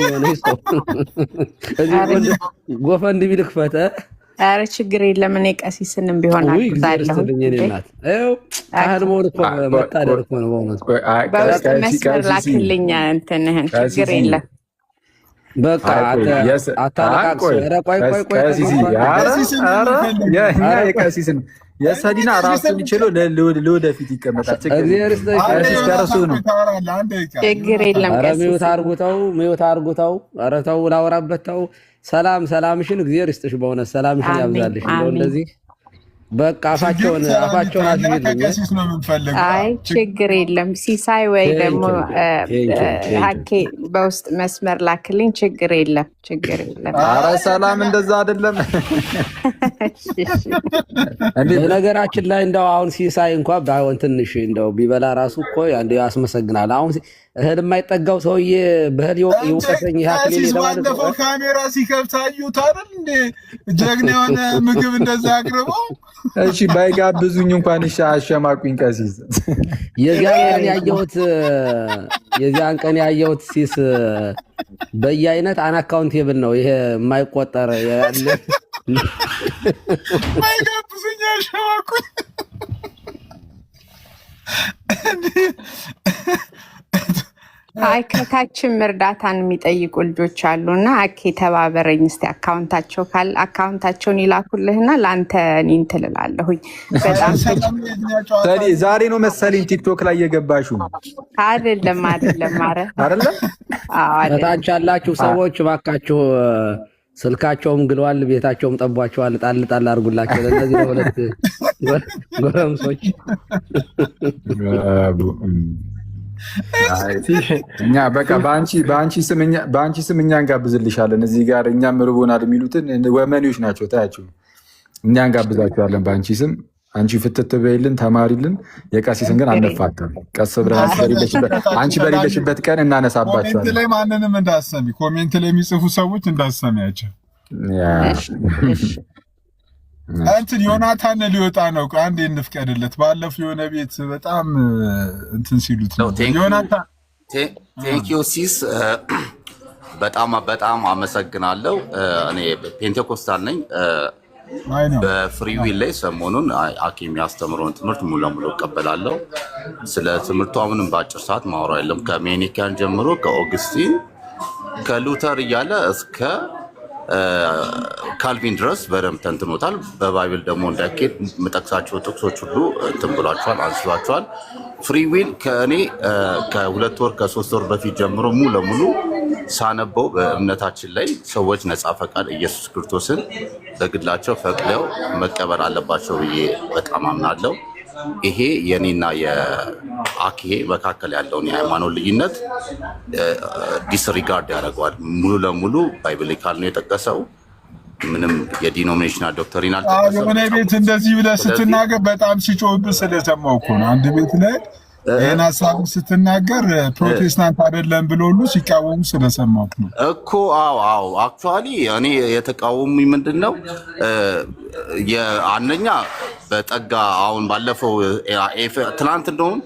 ሆነ ሰው እዚህ ጎፈንድሚ ልክፈተ። ኧረ ችግር የለም። እኔ ቀሲስንም ቢሆን አግዛለሁ። በውስጥ መስመር ላክልኝ እንትንህን፣ ችግር የለም። በቃ አታለቃቅስ። ቀሲስን የሰዲና ራሱን ችሎ ለወደፊት ይቀመጣል። ችግር የለም። ሚዩት አርጉተው። ኧረ ተው ላወራበት ተው። ሰላምሽን እግዚአብሔር ይስጥሽ፣ በእውነት ሰላምሽን ያብዛልሽ። እንደዚህ በቃ አፋቸውን አስይልኝ። አይ ችግር የለም። ሲሳይ ወይ ደግሞ ሀኬ በውስጥ መስመር ላክልኝ። ችግር የለም። ኧረ ሰላም እንደዛ አይደለም። በነገራችን ላይ እንደው አሁን ሲሳይ እንኳ ባይሆን ትንሽ እንደው ቢበላ ራሱ እኮ ያስመሰግናል። አሁን እህል የማይጠጋው ሰውዬ በእህል ይውቀሰኝ ያክል ባለፈው ካሜራ ሲከፍት አዩት አይደል እንዴ? ጀግና የሆነ ምግብ እንደዛ አቅርበው። እሺ ባይጋብዙኝ እንኳን አሸማቁኝ። ቀሲስ የዚያን ቀን ያየሁት ሲስ በየአይነት አናካውንቴብል ነው። ይሄ የማይቆጠር ያለ ባይጋብዙኝ አሸማቁኝ። አይ ከታችም እርዳታን የሚጠይቁ ልጆች አሉና አኬ ተባበረኝ እስቲ አካውንታቸውን ይላኩልህና ለአንተ እኔ እንትን እላለሁኝ። በጣም ዛሬ ነው መሰለኝ ቲክቶክ ላይ የገባሽው አይደለም? ኧረ አይደለም። ከታች ያላችሁ ሰዎች እባካችሁ ስልካቸውም ግለዋል፣ ቤታቸውም ጠቧቸዋል። ጣል አድርጉላቸው ለእነዚህ ለሁለት ጎረምሶች። እኛ በቃ በአንቺ ስም እኛ እንጋብዝልሻለን። እዚህ ጋር እኛም ርቦናል የሚሉትን ወመኔዎች ናቸው። ታያቸው፣ እኛ እንጋብዛቸዋለን በአንቺ ስም። አንቺ ፍትት በይልን፣ ተማሪልን። የቀሲስን ግን አንፋታም። ቀስ ብለን አንቺ በሌለሽበት ቀን እናነሳባቸዋለን። ኮሜንት ላይ ማንንም እንዳሰሚ፣ ኮሜንት ላይ የሚጽፉ ሰዎች እንዳሰሚያቸው። እንትን ዮናታን ሊወጣ ነው። አንዴ እንፍቀድለት። ባለፈው የሆነ ቤት በጣም እንትን ሲሉት ነው። ዮናታን ቴንኪዩ ሲስ፣ በጣም አመሰግናለሁ። እኔ ፔንቴኮስታል ነኝ። በፍሪዊል ላይ ሰሞኑን አኪም ያስተምረውን ትምህርት ሙሉ ለሙሉ እቀበላለሁ። ስለ ትምህርቱ አሁንም በአጭር ሰዓት ማውራ የለም። ከሜኒካን ጀምሮ ከኦግስቲን ከሉተር እያለ እስከ ካልቪን ድረስ በደንብ ተንትኖታል። በባይብል ደግሞ እንዳይኬድ የምጠቅሳቸው ጥቅሶች ሁሉ እንትን ብሏቸዋል፣ አንስቷቸዋል። ፍሪዊል ከእኔ ከ2 ወር ከ3 ወር በፊት ጀምሮ ሙሉ ለሙሉ ሳነበው በእምነታችን ላይ ሰዎች ነፃ ፈቃድ ኢየሱስ ክርስቶስን በግላቸው ፈቅደው መቀበል አለባቸው ብዬ በጣም አምናለሁ። ይሄ የኔና የአኬ መካከል ያለውን የሃይማኖት ልዩነት ዲስሪጋርድ ያደርገዋል። ሙሉ ለሙሉ ባይብሊካል ነው የጠቀሰው። ምንም የዲኖሚኔሽናል ዶክተሪን አልጠቀሰም። የሆነ ቤት እንደዚህ ብለህ ስትናገር በጣም ሲጮህብህ ስለሰማሁ እኮ ነው። አንድ ቤት ላይ ይህን ሀሳብ ስትናገር ፕሮቴስታንት አይደለም ብሎ ሁሉ ሲቃወሙ ስለሰማሁ ነው እኮ። አዎ አክቹዋሊ እኔ የተቃወሙኝ ምንድን ነው አንደኛ በጠጋ አሁን ባለፈው ትናንት እንደውም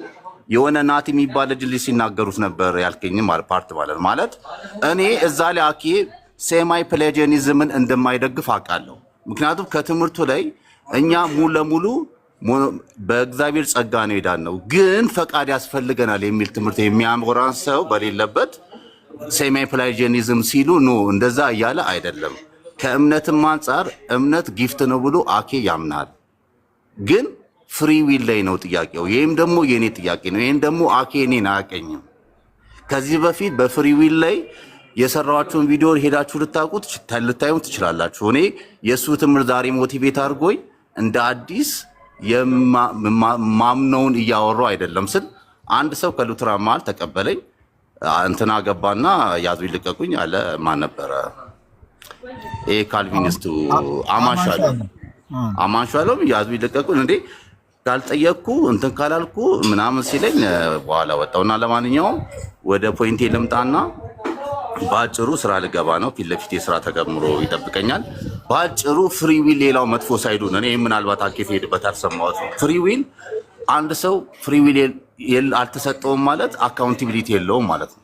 የሆነ ናቲ የሚባል ልጅ ሲናገሩት ነበር ያልከኝ ፓርት ማለት እኔ እዛ ላይ አኬ ሴማይ ፕሌጂያኒዝምን እንደማይደግፍ አውቃለሁ። ምክንያቱም ከትምህርቱ ላይ እኛ ሙሉ ለሙሉ በእግዚአብሔር ጸጋ ነው የዳነው፣ ግን ፈቃድ ያስፈልገናል የሚል ትምህርት የሚያወራን ሰው በሌለበት ሴማይ ፕሌጂያኒዝም ሲሉ ኖ እንደዛ እያለ አይደለም። ከእምነትም አንጻር እምነት ጊፍት ነው ብሎ አኬ ያምናል፣ ግን ፍሪ ዊል ላይ ነው ጥያቄው። ይህም ደግሞ የእኔ ጥያቄ ነው። ይህም ደግሞ አኬ እኔን አያውቀኝም። ከዚህ በፊት በፍሪ ዊል ላይ የሰራኋቸውን ቪዲዮ ሄዳችሁ ልታዩ ትችላላችሁ። እኔ የእሱ ትምህርት ዛሬ ሞቲቬት አድርጎኝ እንደ አዲስ ማምነውን እያወራሁ አይደለም ስል አንድ ሰው ከሉትራን መሃል ተቀበለኝ። እንትና ገባና ያዙ ይልቀቁኝ አለ። ማን ነበረ? ይሄ ካልቪኒስቱ አማንሻለው ያዙ ይልቀቁኝ እንዴ ካልጠየቅኩ እንትን ካላልኩ ምናምን ሲለኝ በኋላ ወጣውና ለማንኛውም ወደ ፖይንቴ ልምጣና በአጭሩ ስራ ልገባ ነው። ፊት ለፊት የስራ ተቀምሮ ይጠብቀኛል። በአጭሩ ፍሪ ዊል ሌላው መጥፎ ሳይዱን እኔ ምናልባት አኬት ሄድበት አልሰማሁት ነው። ፍሪ ዊል አንድ ሰው ፍሪ ዊል አልተሰጠውም ማለት አካውንታቢሊቲ የለውም ማለት ነው።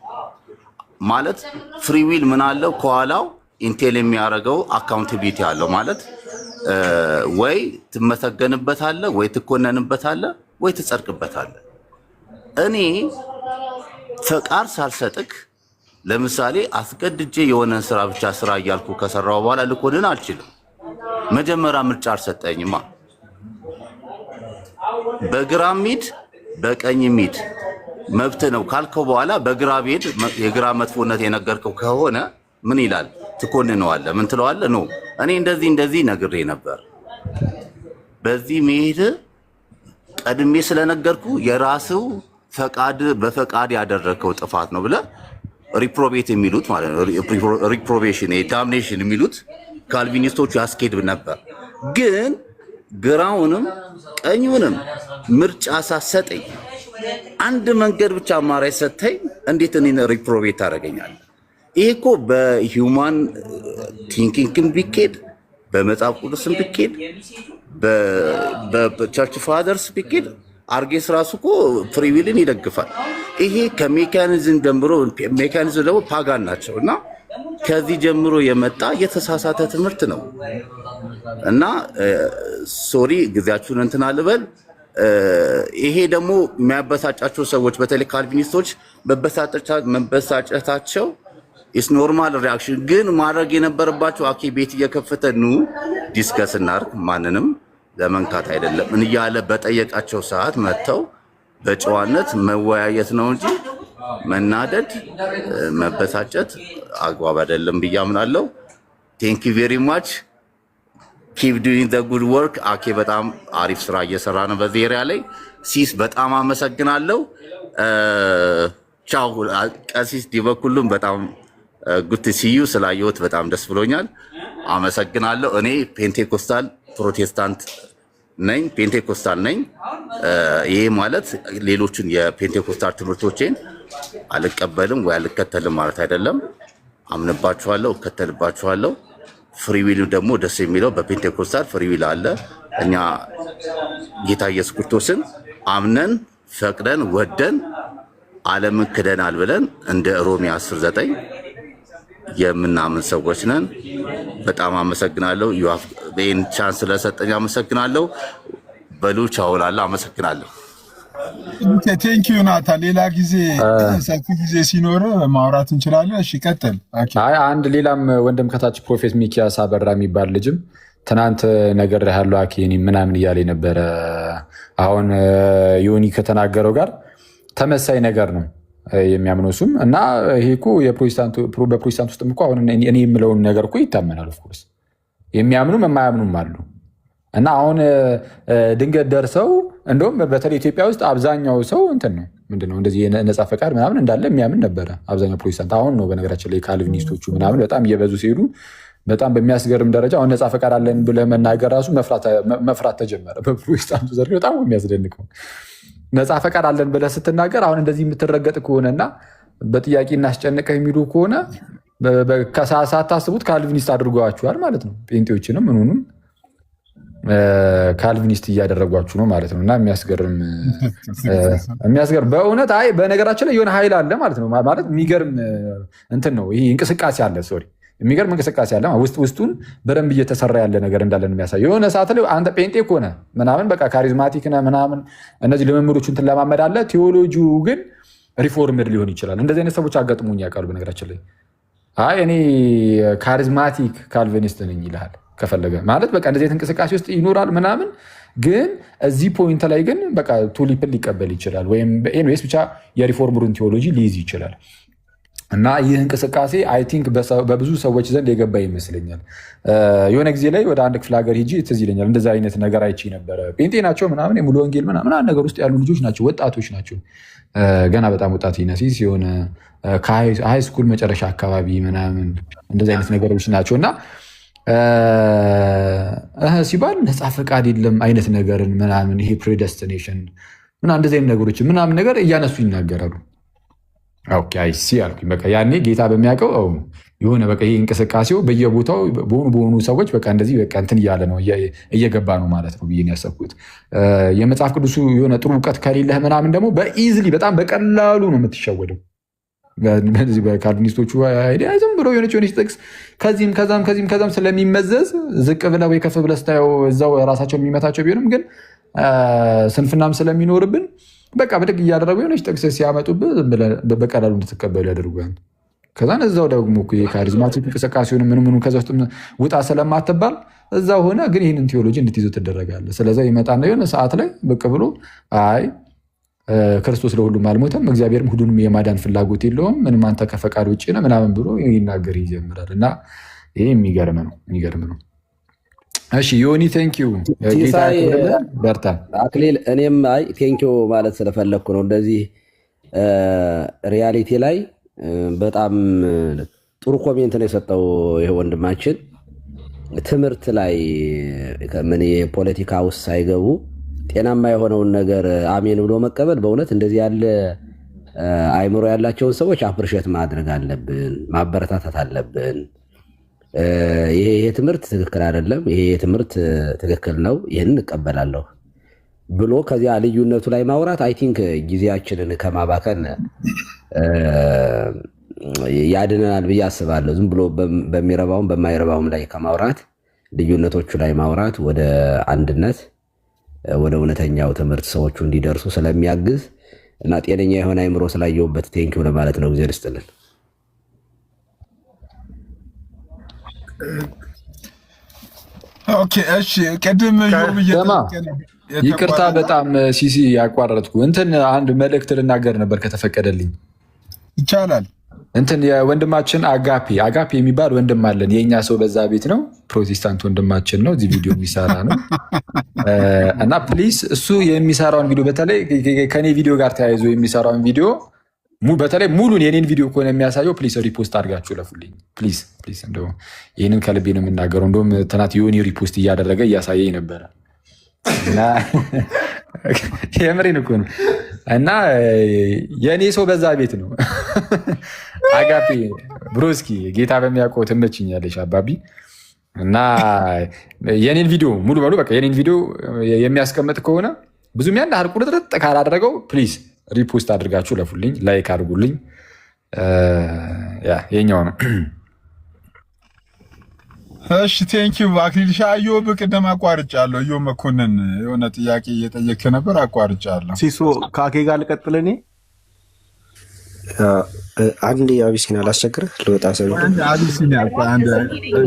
ማለት ፍሪ ዊል ምን አለው ከኋላው ኢንቴል የሚያደርገው አካውንታቢሊቲ አለው ማለት ወይ ትመሰገንበታለህ፣ ወይ ትኮነንበታለህ፣ ወይ ትጸድቅበታለህ። እኔ ፈቃድ ሳልሰጥክ ለምሳሌ አስገድጄ የሆነ ስራ ብቻ ስራ እያልኩ ከሰራው በኋላ ልኮንን አልችልም። መጀመሪያ ምርጫ አልሰጠኝማ። በግራ ሚድ በቀኝ ሚድ መብት ነው ካልከው በኋላ በግራ ቤድ የግራ መጥፎነት የነገርከው ከሆነ ምን ይላል? ትኮንነዋለህ። ምን ትለዋለህ? ነው እኔ እንደዚህ ነግሬ ነበር፣ በዚህ መሄድ ቀድሜ ስለነገርኩ የራስው ፈቃድ በፈቃድ ያደረከው ጥፋት ነው ብለህ ሪፕሮቤት የሚሉት ማለት ነው። ሪፕሮቤሽን ዳምኔሽን የሚሉት ካልቪኒስቶቹ ያስኬድ ነበር። ግን ግራውንም ቀኙንም ምርጫ ሳሰጠኝ አንድ መንገድ ብቻ አማራጭ ሰጥተኝ እንዴት እኔን ሪፕሮቤት ታደርገኛለህ? ይሄ እኮ በሂውማን ቲንኪንግም ቢኬድ በመጽሐፍ ቅዱስም ቢኬድ በቸርች ፋዘርስ ቢኬድ አርጌስ ራሱ እኮ ፍሪ ዊልን ይደግፋል። ይሄ ከሜካኒዝም ጀምሮ ሜካኒዝም ደግሞ ፓጋን ናቸው እና ከዚህ ጀምሮ የመጣ የተሳሳተ ትምህርት ነው እና ሶሪ ጊዜያችሁን እንትን አልበል። ይሄ ደግሞ የሚያበሳጫቸው ሰዎች በተለይ ካልቪኒስቶች መበሳጨታቸው ኢስ ኖርማል ሪያክሽን። ግን ማድረግ የነበረባቸው አኬ ቤት እየከፈተ ኑ ዲስከስ እናድርግ፣ ማንንም ለመንካት አይደለም እያለ በጠየቃቸው ሰዓት መጥተው በጨዋነት መወያየት ነው እንጂ መናደድ፣ መበሳጨት አግባብ አይደለም ብዬ አምናለሁ። ቴንክ ዩ ቬሪ ማች ኪፕ ዱዊንግ ዘ ጉድ ወርክ። አኬ በጣም አሪፍ ስራ እየሰራ ነው በዚህ ኤሪያ ላይ። ሲስ በጣም አመሰግናለሁ። ቻው ቀሲስ ዲበኩሉም በጣም ጉድ ቱ ሲ ዩ ስላየሁት በጣም ደስ ብሎኛል። አመሰግናለሁ። እኔ ፔንቴኮስታል ፕሮቴስታንት ነኝ፣ ፔንቴኮስታል ነኝ። ይሄ ማለት ሌሎችን የፔንቴኮስታል ትምህርቶቼን አልቀበልም ወይ አልከተልም ማለት አይደለም። አምንባችኋለሁ፣ እከተልባችኋለሁ። ፍሪዊል ደግሞ ደስ የሚለው በፔንቴኮስታል ፍሪዊል አለ። እኛ ጌታ ኢየሱስ ክርስቶስን አምነን ፈቅደን ወደን ዓለምን ክደናል ብለን እንደ ሮሜ 10:9 የምናምን ሰዎች ነን። በጣም አመሰግናለሁ። ይህን ቻንስ ስለሰጠኝ አመሰግናለሁ። በሉ ቻው እላለሁ። አመሰግናለሁ። ቴንክ ዩ ናታን። ሌላ ጊዜ ሰፊ ጊዜ ሲኖር ማውራት እንችላለን። እሺ ቀጥል። አንድ ሌላም ወንድም ከታች ፕሮፌት ሚኪያስ አበራ የሚባል ልጅም ትናንት ነገር ያለው አኬ ምናምን እያለ ነበረ። አሁን ዮኒ ከተናገረው ጋር ተመሳይ ነገር ነው የሚያምነው እሱም እና ይሄ እኮ በፕሮቴስታንት ውስጥም እኮ አሁን እኔ የምለውን ነገር እኮ ይታመናል። ኦፍኮርስ የሚያምኑም የማያምኑም አሉ እና አሁን ድንገት ደርሰው እንደውም በተለይ ኢትዮጵያ ውስጥ አብዛኛው ሰው እንትን ነው ምንድነው እንደዚህ ነፃ ፈቃድ ምናምን እንዳለ የሚያምን ነበረ አብዛኛው ፕሮቴስታንት። አሁን ነው በነገራችን ላይ ካልቪኒስቶቹ ምናምን በጣም እየበዙ ሲሄዱ በጣም በሚያስገርም ደረጃ አሁን ነፃ ፈቃድ አለን ብለህ መናገር ራሱ መፍራት ተጀመረ በፕሮቴስታንቱ ዘርፍ። በጣም የሚያስደንቀው ነፃ ፈቃድ አለን ብለህ ስትናገር አሁን እንደዚህ የምትረገጥ ከሆነና በጥያቄ እናስጨንቀህ የሚሉ ከሆነ ሳታስቡት ካልቪኒስት አድርገዋችኋል ማለት ነው። ጴንጤዎችንም ምኑንም ካልቪኒስት እያደረጓችሁ ነው ማለት ነው። እና የሚያስገርም በእውነት አይ በነገራችን ላይ የሆነ ኃይል አለ ማለት ነው። ማለት የሚገርም እንትን ነው ይሄ እንቅስቃሴ አለ። ሶሪ የሚገርም እንቅስቃሴ አለ። ውስጡን በደንብ እየተሰራ ያለ ነገር እንዳለን የሚያሳይ የሆነ ሰዓት ላይ አንተ ጴንጤ ከሆነ ምናምን በቃ ካሪዝማቲክ ነህ ምናምን እነዚህ ልምምዶችን ትለማመዳለህ። ቴዎሎጂው ግን ሪፎርምድ ሊሆን ይችላል። እንደዚህ አይነት ሰዎች አጋጥሞኝ ያውቃሉ። በነገራችን ላይ አይ እኔ ካሪዝማቲክ ካልቪኒስት ነኝ ይልሃል ከፈለገ ማለት በቃ እንደዚህ አይነት እንቅስቃሴ ውስጥ ይኖራል ምናምን። ግን እዚህ ፖይንት ላይ ግን በቃ ቱሊፕን ሊቀበል ይችላል ወይም ኤኒዌይስ ብቻ የሪፎርምሩን ቴዎሎጂ ሊይዝ ይችላል። እና ይህ እንቅስቃሴ አይ ቲንክ በብዙ ሰዎች ዘንድ የገባ ይመስለኛል። የሆነ ጊዜ ላይ ወደ አንድ ክፍለ ሀገር ሂጂ ትዝ ይለኛል እንደዚ አይነት ነገር አይቼ ነበረ። ጴንጤ ናቸው ምናምን የሙሉ ወንጌል ምናምን ነገር ውስጥ ያሉ ልጆች ናቸው፣ ወጣቶች ናቸው፣ ገና በጣም ወጣት ይነሲስ የሆነ ከሃይ ስኩል መጨረሻ አካባቢ ምናምን እንደዚ አይነት ነገሮች ናቸው። እና ሲባል ነፃ ፈቃድ የለም አይነት ነገርን ምናምን ይሄ ፕሬደስቲኔሽን ምናምን እንደዚህ አይነት ነገሮች ምናምን ነገር እያነሱ ይናገራሉ። ኦኬ አይ ሲ አልኩኝ። በቃ ያኔ ጌታ በሚያውቀው የሆነ በቃ ይሄ እንቅስቃሴው በየቦታው በሆኑ ሰዎች በቃ እንደዚህ በቃ እንትን እያለ ነው እየገባ ነው ማለት ነው ብዬ ነው ያሰብኩት። የመጽሐፍ ቅዱሱ የሆነ ጥሩ እውቀት ከሌለህ ምናምን ደግሞ በኢዝሊ በጣም በቀላሉ ነው የምትሸወደው። በዚህ በካልቪኒስቶቹ አይዲያ ዝም ብሎ የሆነች ጥቅስ ከዚህም ከዛም ስለሚመዘዝ ዝቅ ብለህ ወይ ከፍ ብለህ ስታየው እዛው ራሳቸው የሚመታቸው ቢሆንም ግን ስንፍናም ስለሚኖርብን በቃ በደግ እያደረጉ የሆነች ጥቅስ ሲያመጡብህ በቀላሉ እንድትቀበሉ ያደርጉሃል። ከዛን እዛው ደግሞ ካሪዝማቲክ እንቅስቃሴውን ምኑ ከዛ ውስጥ ውጣ ስለማትባል እዛው ሆነ ግን ይህንን ቴዎሎጂ እንድትይዘው ትደረጋለህ። ስለዚ ይመጣና የሆነ ሰዓት ላይ ብቅ ብሎ አይ ክርስቶስ ለሁሉም አልሞተም፣ እግዚአብሔርም ሁሉንም የማዳን ፍላጎት የለውም፣ ምንም አንተ ከፈቃድ ውጭ ነህ ምናምን ብሎ ይናገር ይጀምራል። እና ይህ የሚገርም ነው። እሺ ዮኒ ቴንኪው በርታ። አክሊል እኔም አይ ቴንኪው ማለት ስለፈለግኩ ነው። እንደዚህ ሪያሊቲ ላይ በጣም ጥሩ ኮሜንት ነው የሰጠው ይሄ ወንድማችን። ትምህርት ላይ ምን የፖለቲካ ውስጥ ሳይገቡ ጤናማ የሆነውን ነገር አሜን ብሎ መቀበል በእውነት እንደዚህ ያለ አይምሮ ያላቸውን ሰዎች አፕሪሼት ማድረግ አለብን፣ ማበረታታት አለብን። ይሄ ትምህርት ትክክል አይደለም፣ ይሄ ትምህርት ትክክል ነው፣ ይህንን እቀበላለሁ ብሎ ከዚያ ልዩነቱ ላይ ማውራት አይ ቲንክ ጊዜያችንን ከማባከን ያድነናል ብዬ አስባለሁ። ዝም ብሎ በሚረባውም በማይረባውም ላይ ከማውራት ልዩነቶቹ ላይ ማውራት ወደ አንድነት ወደ እውነተኛው ትምህርት ሰዎቹ እንዲደርሱ ስለሚያግዝ እና ጤነኛ የሆነ አይምሮ ስላየሁበት ቴንኪው ለማለት ነው። እግዚአብሔር ይስጥልን። ኦኬ እሺ፣ ቅድም ይቅርታ በጣም ሲሲ ያቋረጥኩ እንትን አንድ መልእክት ልናገር ነበር ከተፈቀደልኝ ይቻላል። እንትን የወንድማችን አጋፒ የሚባል ወንድም አለን። የእኛ ሰው በዛ ቤት ነው፣ ፕሮቴስታንት ወንድማችን ነው፣ እዚህ ቪዲዮ የሚሰራ ነው። እና ፕሊስ እሱ የሚሰራውን ቪዲዮ በተለይ ከኔ ቪዲዮ ጋር ተያይዞ የሚሰራውን ቪዲዮ በተለይ ሙሉን የኔን ቪዲዮ ከሆነ የሚያሳየው ፕሊስ ሪፖስት አድርጋችሁ ለፉልኝ ፕሊስ። እንደው ይህንን ከልቤ ነው የምናገረው። እንደውም ትናንት የሆኒ ሪፖስት እያደረገ እያሳየኝ ነበረ እና የምሬን እኮ ነው። እና የእኔ ሰው በዛ ቤት ነው። አጋፔ ብሮስኪ ጌታ በሚያውቀው ትመችኛለሽ አባቢ። እና የኔን ቪዲዮ ሙሉ በሉ በቃ የኔን ቪዲዮ የሚያስቀምጥ ከሆነ ብዙም ያን ያህል ቁርጥርጥ ካላደረገው ፕሊዝ ሪፖስት አድርጋችሁ ለፉልኝ፣ ላይክ አድርጉልኝ። የኛው ነው። እሺ ቴንኪው አክሊል ሻዮ። በቅደም አቋርጫለሁ። እዮ መኮንን የሆነ ጥያቄ እየጠየክ ነበር፣ አቋርጫለሁ። ሲሶ ከአኬ ጋር ልቀጥል እኔ አንድ አቢሲኒያ ላስቸግርህ ልወጣ ሰው አቢሲኒያ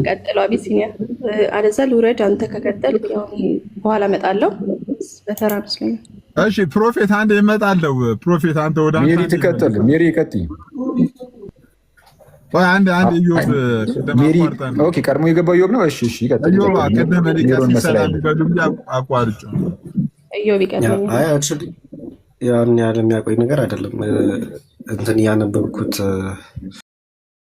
ቀጥለው አቢሲኒያ አለዛ ልውረድ። አንተ ከቀጠል በኋላ እመጣለሁ በተራ መስሎኝ። እሺ ፕሮፌት አንድ እመጣለሁ። ፕሮፌት አንተ ወደ አንተ ሜሪ ትቀጥል። ሜሪ ይቀጥል። አንድ ኢዮብ ኦኬ፣ ቀድሞ የገባው ኢዮብ ነው። እሺ ይቀጥል። ኢዮብ ቀደም ሰላም በዱኛ አቋርጭ። እዮብ ይቀድመኛል። ያን ያህል የሚያቆይ ነገር አይደለም። እንትን እያነበብኩት